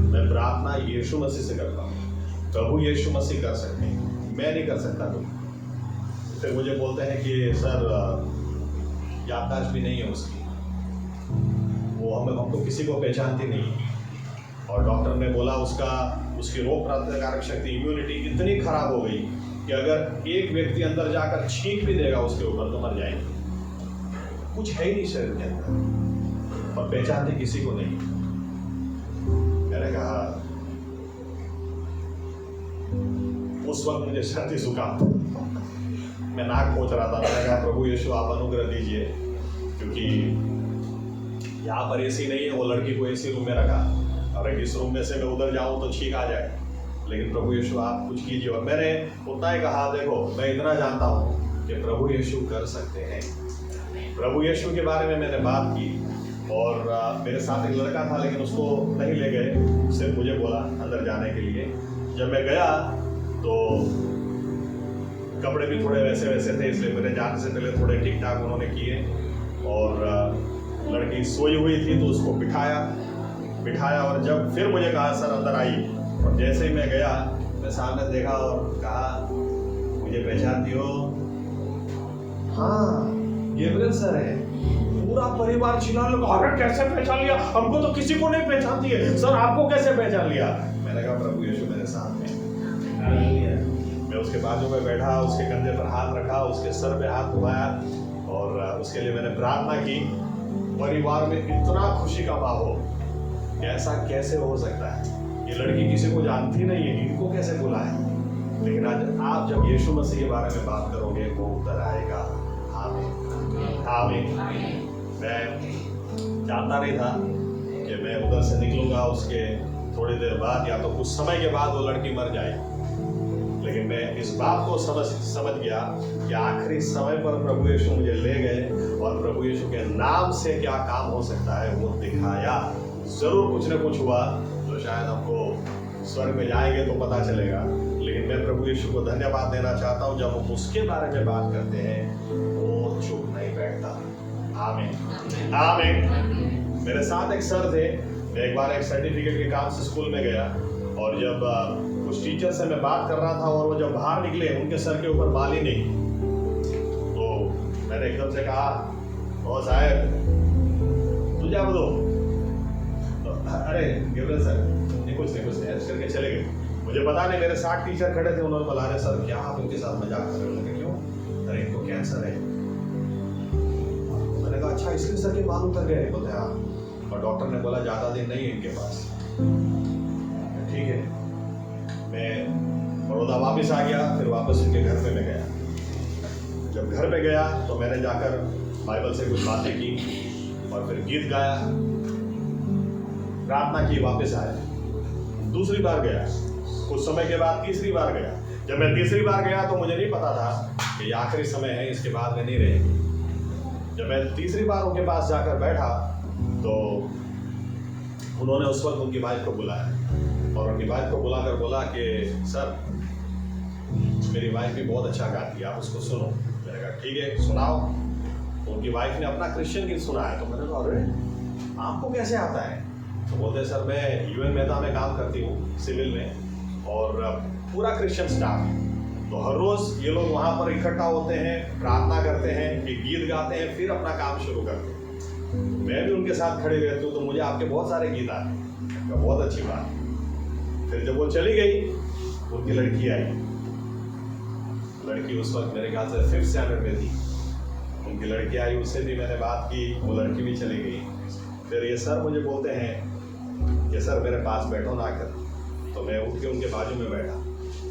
मैं प्रार्थना यीशु मसीह से करता हूँ, प्रभु यीशु मसीह कर सकते हैं, मैं नहीं कर सकता। तो फिर मुझे बोलते हैं कि सर याददाश्त भी नहीं है उसकी, वो हमको किसी को पहचानती नहीं, और डॉक्टर ने बोला उसकी रोग प्रतिकारक शक्ति, इम्यूनिटी इतनी खराब हो गई कि अगर एक व्यक्ति अंदर जाकर छींक भी देगा उसके ऊपर तो मर जाएंगे। कुछ है ही नहीं शरीर के अंदर, और पहचानती किसी को नहीं। मैंने कहा, उस वक्त मुझे सर्दी जुकाम, मैं नाक पोंछ रहा था। मैंने कहा प्रभु यीशु आप अनुग्रह दीजिए, क्योंकि यहाँ पर एसी नहीं है। वो लड़की को एसी रूम में रखा, और इस रूम में से मैं उधर जाऊँ तो छींक आ जाए, लेकिन प्रभु यीशु आप कुछ कीजिए। और मैंने उतना ही कहा, देखो मैं इतना जानता हूँ कि प्रभु यीशु कर सकते हैं। प्रभु यीशु के बारे में मैंने बात की, और मेरे साथ एक लड़का था, लेकिन उसको नहीं ले गए, सिर्फ मुझे बोला अंदर जाने के लिए। जब मैं गया तो कपड़े भी थोड़े वैसे वैसे थे, इसलिए मेरे जाने से पहले थोड़े ठीक ठाक उन्होंने किए, और लड़की सोई हुई थी तो उसको बिठाया, और जब फिर मुझे कहा सर अंदर आइए, और जैसे ही मैं गया, मैं सामने देखा और कहा, मुझे पहचानती हो? हाँ, गैब्रियल सर है। पूरा परिवार चिल्लाने लगा, अरे कैसे पहचान लिया? हमको तो किसी को नहीं पहचानती है सर, आपको कैसे पहचान लिया? मैंने कहा प्रभु यीशु मेरे साथ में। मैं उसके बाजू में बैठा, उसके कंधे पर हाथ रखा, उसके सर पे हाथ घुमाया, और उसके लिए मैंने प्रार्थना की। परिवार में इतना खुशी का माहौल, ऐसा कैसे हो सकता है? ये लड़की किसी को जानती नहीं है, इनको कैसे बुलाए? लेकिन आज आप जब यीशु मसीह के बारे में बात करोगे, वो उतर आएगा। आमीन आमीन। मैं जानता नहीं था कि मैं उधर से निकलूंगा, उसके थोड़ी देर बाद या तो कुछ समय के बाद वो लड़की मर जाएगी, लेकिन मैं इस बात को समझ गया कि आखिरी समय पर प्रभु यीशु मुझे ले गए, और प्रभु यीशु के नाम से क्या काम हो सकता है वो दिखाया। जरूर कुछ न कुछ हुआ, तो शायद हमको स्वर्ग में जाएंगे तो पता चलेगा, लेकिन मैं प्रभु यीशु को धन्यवाद देना चाहता हूँ। जब हम उसके बारे में बात करते हैं वो चुप नहीं बैठता। आमीन आमीन। मेरे साथ एक सर थे, मैं एक बार एक सर्टिफिकेट के काम से स्कूल में गया, और जब कुछ टीचर से मैं बात कर रहा था, और वो जब बाहर निकले, उनके सर के ऊपर बाल ही नहीं, तो मैंने एकदम से कहा, ओ साहब तुझे दो। अरे गैब्रियल सर, नहीं कुछ नहीं ऐसे करके चले गए। मुझे पता नहीं, मेरे साथ टीचर खड़े थे, उन्होंने बोला, अरे सर क्या आप इनके साथ मजाक कर रहे हो? क्यों? अरे इनको कैंसर है। मैंने कहा अच्छा, इसलिए सर के बाल उतर गए? बोलते हाँ, और डॉक्टर ने बोला ज़्यादा दिन नहीं है इनके पास। ठीक है, मैं बड़ौदा वापस आ गया, फिर वापस इनके घर पे मैं गया। जब घर पे गया तो मैंने जाकर बाइबल से कुछ बातें की, और फिर गीत गाया, प्रार्थना की, वापस आया। दूसरी बार गया, कुछ समय के बाद तीसरी बार गया, जब मैं तीसरी बार गया तो मुझे नहीं पता था कि ये आखिरी समय है, इसके बाद में नहीं रहेगी। जब मैं तीसरी बार उनके पास जाकर बैठा तो उन्होंने उस वक्त उनकी वाइफ को बुलाया और उनकी वाइफ को बुलाकर बोला कि सर, मेरी वाइफ भी बहुत अच्छा गाती है, आप उसको सुनो। मैंने कहा ठीक है, सुनाओ। तो उनकी वाइफ ने अपना क्रिश्चियन गीत सुनाया। तो मैंने कहा अरे आपको कैसे आता है? तो बोलते सर, मैं यूएन मेहता में काम करती हूँ सिविल में, और पूरा क्रिश्चियन स्टाफ है, तो हर रोज़ ये लोग वहाँ पर इकट्ठा होते हैं, प्रार्थना करते हैं, ये गीत गाते हैं, फिर अपना काम शुरू करते हैं। मैं भी उनके साथ खड़े रहती हूँ, तो मुझे आपके बहुत सारे गीत आते हैं। बहुत अच्छी बात। फिर जब वो चली गई, उनकी लड़की आई। लड़की उस वक्त मेरे ख्याल से 5th स्टैंडर्ड में थी। उनकी लड़की आई, उससे भी मैंने बात की, वो लड़की भी चली गई। फिर ये सर मुझे बोलते हैं कि सर मेरे पास बैठो ना आकर। तो मैं उठ के उनके बाजू में बैठा।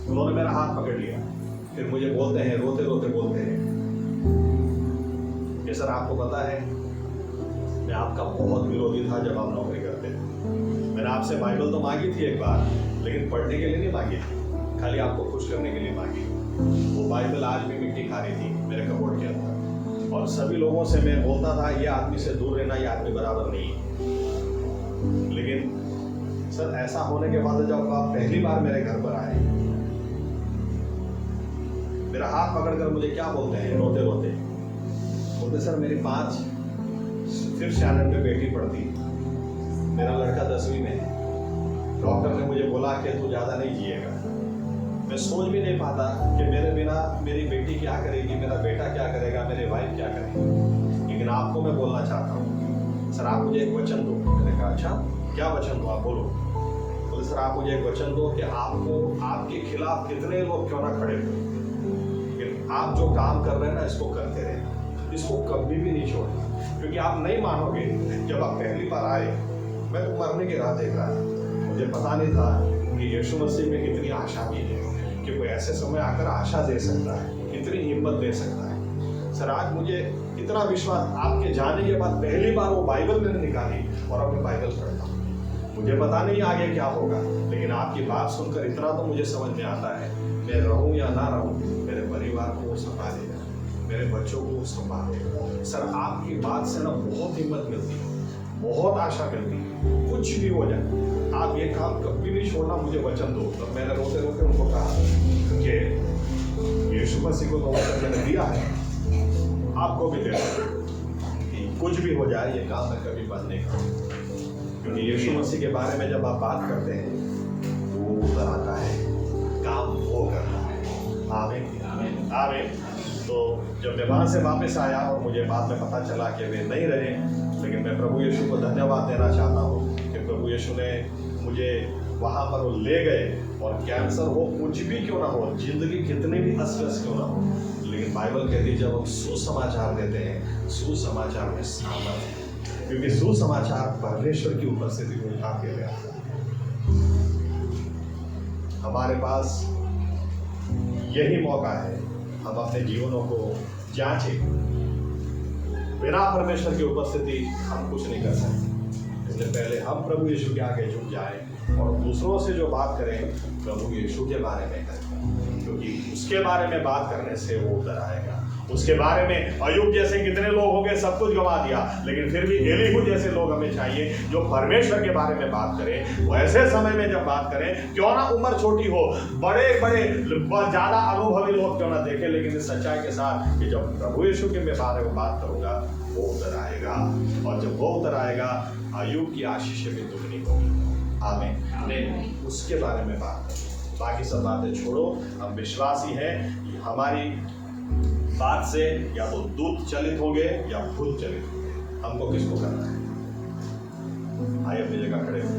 उन्होंने मेरा हाथ पकड़ लिया। फिर मुझे बोलते हैं, रोते रोते बोलते हैं कि सर आपको पता है, मैं आपका बहुत विरोधी था जब आप नौकरी करते थे। मैंने आपसे बाइबल तो मांगी थी एक बार, लेकिन पढ़ने के लिए नहीं मांगी थी, खाली आपको खुश करने के लिए मांगी। वो बाइबल आज भी मिट्टी खा रही थी मेरे कबोर्ड के अंदर, और सभी लोगों से मैं बोलता था ये आदमी से दूर रहना, ये आदमी बराबर नहीं है। लेकिन सर ऐसा होने के बाद जब आप पहली बार मेरे घर पर आए, मेरा हाथ पकड़कर मुझे क्या बोलते हैं रोते रोते, बोलते सर मेरी 5th स्टैंडर्ड में बेटी पढ़ती, मेरा लड़का 10वीं में है। डॉक्टर ने मुझे बोला कि तू ज़्यादा नहीं जिएगा। मैं सोच भी नहीं पाता कि मेरे बिना मेरी बेटी क्या करेगी, मेरा बेटा क्या करेगा, मेरी वाइफ क्या करेगी। लेकिन आपको मैं बोलना चाहता हूँ, सर आप मुझे एक वचन दो। मैंने कहा अच्छा क्या वचन दो, आप बोलो। बोले सर आप मुझे एक वचन दो कि आपको आपके खिलाफ कितने लोग क्यों ना खड़े हो, लेकिन आप जो काम कर रहे हैं ना इसको करते रहे, इसको कभी भी नहीं छोड़ना। क्योंकि आप नहीं मानोगे, जब आप पहली बार आए मैं तो मरने की राह देख रहा था। मुझे पता नहीं था कि यीशु मसीह में इतनी आशा भी है कि कोई ऐसे समय आकर आशा दे सकता है, इतनी हिम्मत दे सकता है। सर आज मुझे इतना विश्वास, आपके जाने के बाद पहली बार वो बाइबल मैंने निकाली और अब मैं बाइबल पढ़ता हूँ। मुझे पता नहीं आगे क्या होगा, लेकिन आपकी बात सुनकर इतना तो मुझे समझ में आता है, मैं रहूँ या ना रहूँ, मेरे परिवार को वो संभालेगा, मेरे बच्चों को वो संभालेगा। सर आपकी बात से ना बहुत हिम्मत मिलती है, बहुत आशा मिलती है। कुछ भी हो जाए, आप ये काम कभी भी छोड़ना, मुझे वचन दो। तो मैंने रोते रोते उनको कहा कि यीशु मसीह को तो वचन मैंने दिया है, आपको भी दे दो, कुछ भी हो जाए ये काम मैं कभी बंद नहीं करूँ। क्योंकि यीशु मसीह के बारे में जब आप बात करते हैं वो उतर आता है, काम वो करता है। आमीन आमीन। तो जब मैं वहाँ से वापस आया और मुझे बाद में पता चला कि वे नहीं रहे, लेकिन मैं प्रभु यीशु को धन्यवाद देना चाहता हूँ कि प्रभु यीशु ने मुझे वहाँ पर वो ले गए। और कैंसर हो, कुछ भी क्यों ना हो, जिंदगी कितनी भी अस्त क्यों ना हो, लेकिन बाइबल कहती है जब हम सुसमाचार देते हैं, सुसमाचार में सामर्थ है, क्योंकि सुसमाचार परमेश्वर की उपस्थिति को उठा के ले आता है। हमारे पास यही मौका है, हम अपने जीवनों को जांचें। बिना परमेश्वर की उपस्थिति हम कुछ नहीं कर सकते। इससे पहले हम प्रभु यीशु के आगे झुक जाएं और दूसरों से जो बात करें प्रभु यीशु के बारे में करें, क्योंकि उसके बारे में बात करने से वो उतर आएगा। उसके बारे में अय्यूब जैसे कितने लोग हो गए, सब कुछ गंवा दिया, लेकिन फिर भी एलीहू जैसे लोग हमें चाहिए जो परमेश्वर के बारे में बात करें। वो ऐसे समय में जब बात करें, क्यों ना उम्र छोटी हो, बड़े बड़े ज्यादा अनुभवी लोग क्यों ना देखें, लेकिन इस सच्चाई के साथ कि जब प्रभु यीशु के मैं बारे में बात करूंगा वो उतर आएगा, और जब वो उतर आएगा अय्यूब की आशीषें भी दुगनी होगी। आमीन। उसके बारे में बात करें, बाकी सब बातें छोड़ो। हम विश्वासी हैं, हमारी बात से या तो दूत चलित होंगे या भूत चलित होंगे। हमको किसको करना है? आइए अपनी जगह खड़े हो,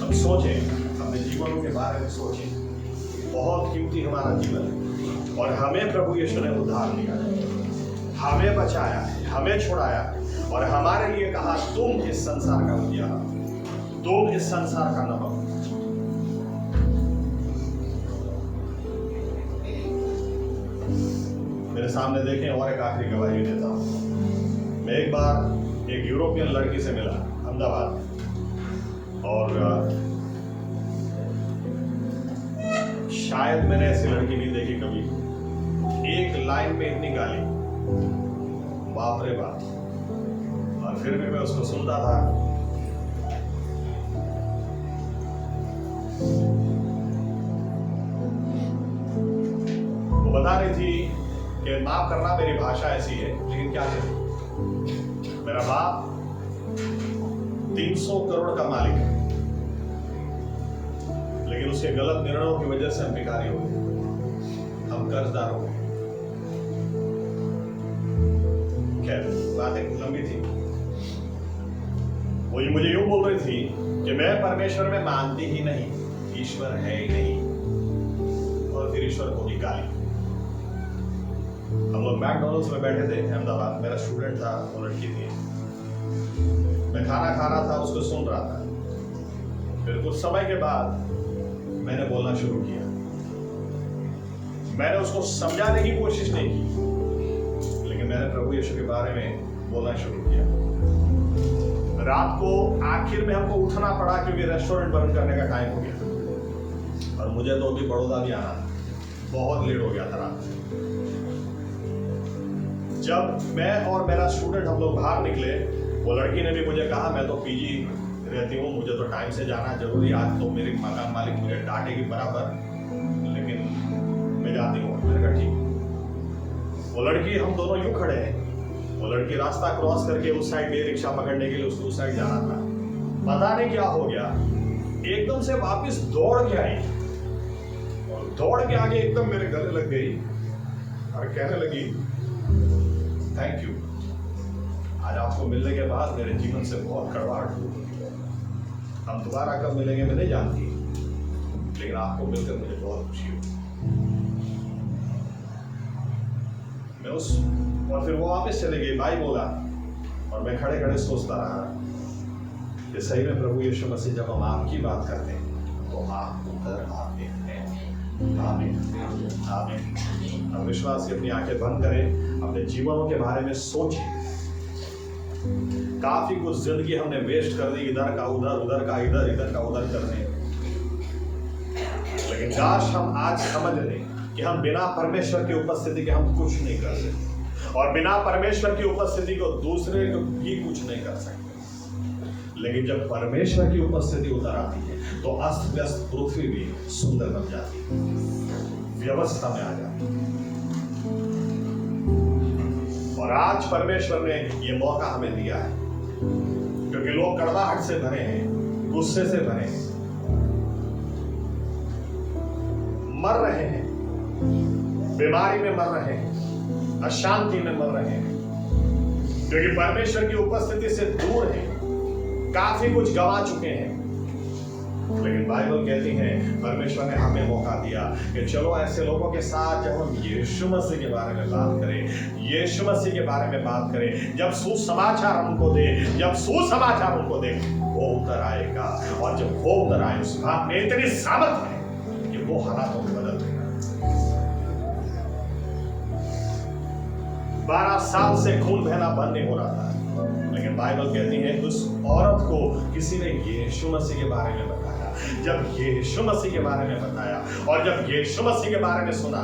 हम सोचें, अपने जीवनों के बारे में सोचें। बहुत कीमती हमारा जीवन है और हमें प्रभु यीशु ने उद्धार दिया है, हमें बचाया है, हमें छुड़ाया है और हमारे लिए कहा तुम इस संसार का उजियारा, तुम इस संसार का नमक। मेरे सामने देखें और एक आखिरी गवाही देता हूँ। मैं एक बार एक यूरोपियन लड़की से मिला अहमदाबाद में, और शायद मैंने ऐसी लड़की नहीं देखी कभी, एक लाइन में इतनी गाली, बाप रे बाप। और फिर भी मैं उसको सुनता था। वो बता रही थी कि माफ करना मेरी भाषा ऐसी है, लेकिन क्या करें, मेरा बाप 300 करोड़ का मालिक है, लेकिन उसके गलत निर्णयों की वजह से हम भिखारी हो गए, हम कर्जदार हो गए। खैर, बात एक लंबी थी। वो मुझे यूं बोल रही थी कि मैं परमेश्वर में मानती ही नहीं, ईश्वर है ही नहीं, और फिर ईश्वर को ही गाली। हम लोग मैकडॉनल्ड्स में बैठे थे अहमदाबाद, मेरा स्टूडेंट था, वो लड़की थी, मैं खाना खा रहा था, उसको सुन रहा था। फिर कुछ समय के बाद मैंने बोलना शुरू किया। मैंने उसको समझाने की कोशिश नहीं की, लेकिन मैंने प्रभु यीशु के बारे में बोलना शुरू किया। रात को आखिर में हमको उठना पड़ा क्योंकि रेस्टोरेंट बंद करने का टाइम हो गया, और मुझे तो अभी बड़ौदा भी आना था, बहुत लेट हो गया था रात। जब मैं और मेरा स्टूडेंट हम लोग बाहर निकले, वो लड़की ने भी मुझे कहा, मैं तो पीजी रहती हूँ, मुझे तो टाइम से जाना जरूरी, आज तो मेरे मकान मालिक मुझे डांटेगी बराबर, लेकिन मैं जाती हूँ। मैंने कहा ठीक। वो लड़की, हम दोनों यूं खड़े हैं, वो लड़की रास्ता क्रॉस करके उस साइड में रिक्शा पकड़ने के लिए उसको उस साइड जाना था। पता नहीं क्या हो गया, एकदम से वापस दौड़ के आई, और दौड़ के आगे एकदम मेरे गले लग गई और कहने लगी, थैंक यू, आज आपको मिलने के बाद मेरे जीवन से बहुत कड़वाहट हुई। हम दोबारा कब मिलेंगे मैं नहीं जानती, लेकिन आपको मिलकर मुझे बहुत खुशी हुई। मैं और फिर वो वापस चले गई, भाई बोला, और मैं खड़े खड़े सोचता रहा कि सही में प्रभु यीशु मसीह जब हम आपकी बात करते हैं तो आप उधर आते हैं। आमीन, आमीन। हम विश्वास की अपनी आंखें बंद करें, अपने जीवनों के बारे में सोचें। काफी कुछ जिंदगी हमने वेस्ट कर दी, इधर का उधर, उधर का इधर, इधर का उधर करने, लेकिन काश हम आज समझ लें कि हम बिना परमेश्वर की उपस्थिति के हम कुछ नहीं कर सकते, और बिना परमेश्वर की उपस्थिति को दूसरे को भी कुछ नहीं कर सकते। लेकिन जब परमेश्वर की उपस्थिति उतर आती है तो अस्त व्यस्त पृथ्वी भी सुंदर बन जाती है, व्यवस्था में आ जाती है। और आज परमेश्वर ने ये मौका हमें दिया है, क्योंकि लोग कड़वाहट से भरे हैं, गुस्से से भरे हैं, मर रहे हैं, बीमारी में मर रहे हैं, अशांति में मर रहे हैं, क्योंकि परमेश्वर की उपस्थिति से दूर हैं, काफी कुछ गंवा चुके हैं। लेकिन बाइबल कहती है, परमेश्वर ने हमें मौका दिया कि चलो ऐसे लोगों के साथ जब हम यीशु मसीह के बारे में बात करें, यीशु मसीह के बारे में बात करें, जब सुसमाचार उनको दे, जब सुसमाचार उनको दे, वो उतर आएगा। और जब वो उतर आए, उस बात में इतनी सामर्थ है कि वो हालातों को बदल देगा। 12 साल से खून बहना बंद नहीं हो रहा था, लेकिन बाइबल कहती है उस औरत को किसी ने यीशु मसीह के बारे में बताया। जब यीशु मसीह के बारे में बताया और जब यीशु मसीह के बारे में सुना,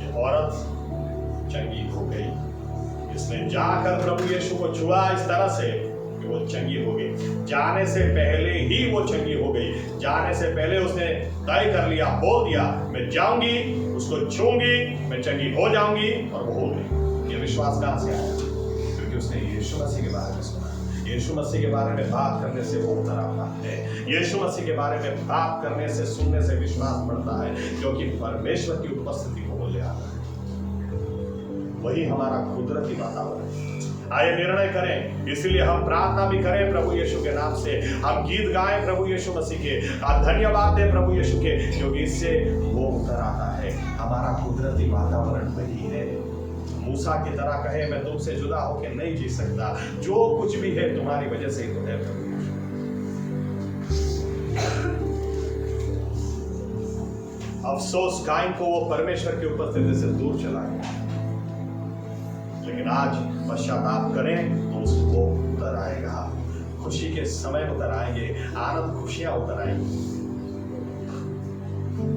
ये औरत चंगी हो गई। इसने जाकर प्रभु यीशु को छुआ इस तरह से कि वो चंगी हो गई। जाने से पहले ही वो चंगी हो गई। जाने से पहले उसने तय कर लिया, बोल दिया, मैं जाऊंगी, उसको छूंगी, मैं चंगी हो जाऊंगी, और वो हो गई। ये विश्वास कहां से आया? क्योंकि उसने यीशु मसीह के बारे में सुना। यीशु मसीह के बारे में बात करने से वो उतर आता है। यीशु मसीह के बारे में बात करने से, सुनने से विश्वास बढ़ता है, क्योंकि परमेश्वर की उपस्थिति को ले आता है। वही हमारा कुदरती वातावरण है। आइए निर्णय करें, इसलिए हम प्रार्थना भी करें प्रभु यीशु के नाम से, हम गीत गाएं प्रभु यीशु मसीह के, धन्यवाद दें प्रभु यीशु के, क्योंकि इससे वो उतर आता है। हमारा कुदरती वातावरण वही है। मूसा की तरह कहे, मैं तुमसे जुदा होकर नहीं जी सकता, जो कुछ भी है तुम्हारी वजह से ही तो है प्रभु यीशु। अफसोस काइन को वो परमेश्वर की उपस्थिति से दूर चला गया, लेकिन आज पश्चाताप करें तो उसको उतर आएगा। खुशी के समय उतर आएंगे, आनंद खुशियां उतर आएंगी।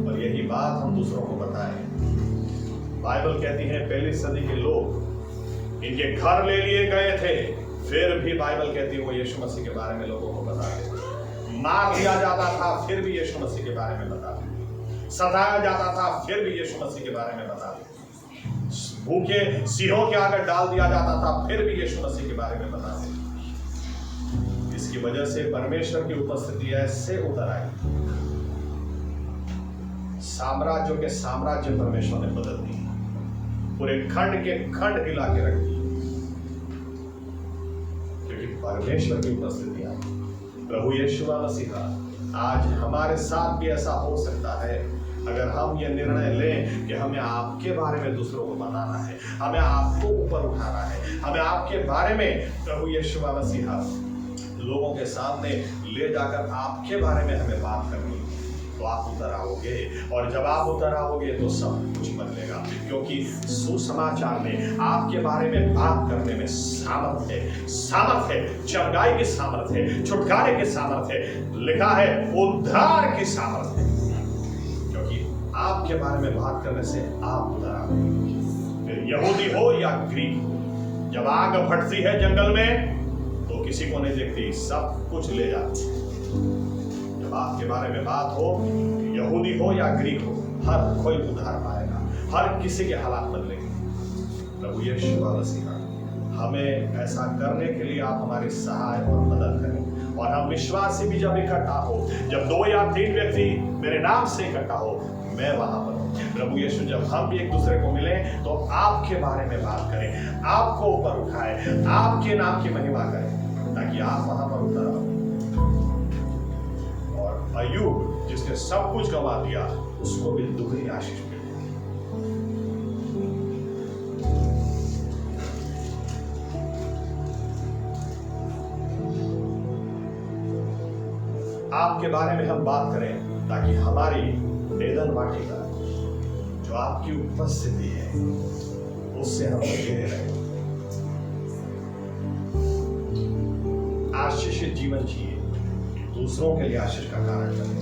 और यही बात हम दूसरों को बताएं। बाइबल कहती है पहली सदी के लोग इनके घर ले लिए गए थे, फिर भी बाइबल कहती है वो यीशु मसीह के बारे में लोगों को बताते थे। मार दिया जाता था, फिर भी यीशु मसीह के बारे में बताते थे। सताया जाता था, फिर भी यीशु मसीह के बारे में बताते थे। भूखे सिरों के आगे डाल दिया जाता था, फिर भी यीशु मसीह के बारे में बताते थे। इसकी वजह से परमेश्वर की उपस्थिति ऐसे उतर आई, साम्राज्यों के साम्राज्य परमेश्वर ने बदल दिए, पूरे खंड के खंड हिला के रख दिए, क्योंकि परमेश्वर की उपस्थिति आई। प्रभु यीशु मसीह आज हमारे साथ भी ऐसा हो सकता है अगर हम ये निर्णय लें कि हमें आपके बारे में दूसरों को बताना है, हमें आपको ऊपर उठाना है, हमें आपके बारे में प्रभु यीशु मसीह लोगों के सामने ले जाकर आपके बारे में हमें बात करनी है, तो आप उतर आओगे। और जब आप उतर आओगे तो सब कुछ बदलेगा, क्योंकि सुसमाचार में आपके बारे में बात करने में सामर्थ्य है, चंगाई की सामर्थ्य है, छुटकारे की सामर्थ्य है, लिखा है उद्धार की सामर्थ्य है, क्योंकि आपके बारे में बात करने से आप उतर आओगे। फिर यहूदी हो या ग्रीक हो, जब आग फटती है जंगल में तो किसी को नहीं देखती, सब कुछ ले जाती है। जब आपके बारे में बात हो, यहूदी हो या ग्रीक हो, हर कोई उद्धार पाएगा, हर किसी के हालात बदलेंगे। प्रभु यीशु मसीह हमें ऐसा करने के लिए आप हमारी सहाय और मदद करें। और हम विश्वासी भी जब इकट्ठा हो, जब 2 या 3 व्यक्ति मेरे नाम से इकट्ठा हो, मैं वहां पर हूं। प्रभु यीशु जब हम भी एक दूसरे को मिले तो आपके बारे में बात करें, आपको ऊपर उठाएं, आपके नाम की महिमा करें, ताकि आप वहां पर उतर आओ। और अय्यूब जिसने सब कुछ गंवा दिया, उसको भी दुगनी आशीष मिले। आपके बारे में हम बात करें ताकि हमारी वेदन वाटिका जो आपकी उपस्थिति है उससे हम घिरे रहे। आशीषित जीवन जिए, दूसरों के लिए आशीष का कारण बने,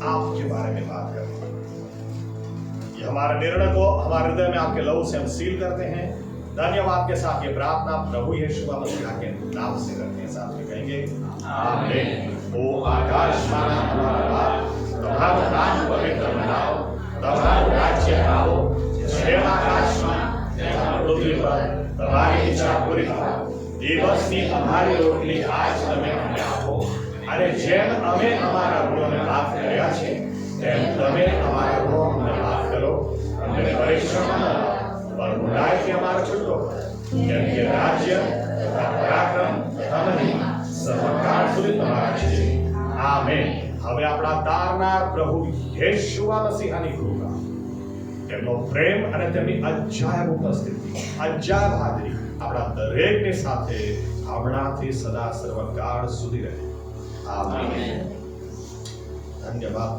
आपके बारे में बात करें। ये हमारे निर्णय को हमारे हृदय में आपके लहू से हम सील करते हैं। धन्यवाद के साथ ये प्रार्थना प्रभु यीशु मसीह के नाम से करते हैं। साथ में कहेंगे आमीन। ओ आकाश माना हमारा बाप, तुम्हारा नाम पवित्र बनाओ, तुम्हारा राज्य आओ, जय आकाश में पृथ्वी पर तुम्हारी इच्छा पूरी हो। दिवसनी हमारी रोटली आज તમે અમને આપો, અને જેમ અમે અમારા ઋણોને માફ કર્યા છે તેમ તમે અમારા ઋણોને માફ કરો, અમને પરીક્ષણમાં ન લાવો પણ બુરાઈથી અમારો છૂટો કરો, કેમ કે રાજ્ય તથા પરાક્રમ તથા મહિમા સર્વકાળ સુધી તમારા છે। આમેન। હવે આપણા તારનાર પ્રભુ યેશુ મસીહાની કૃપા, તેમનો પ્રેમ અને તેમની અજાયબ ઉપસ્થિતિ, અજાયબ હાજરી આપણા દરેકની સાથે હમણાંથી સદા સર્વકાળ સુધી રહે। આમેન। ધન્યવાદ।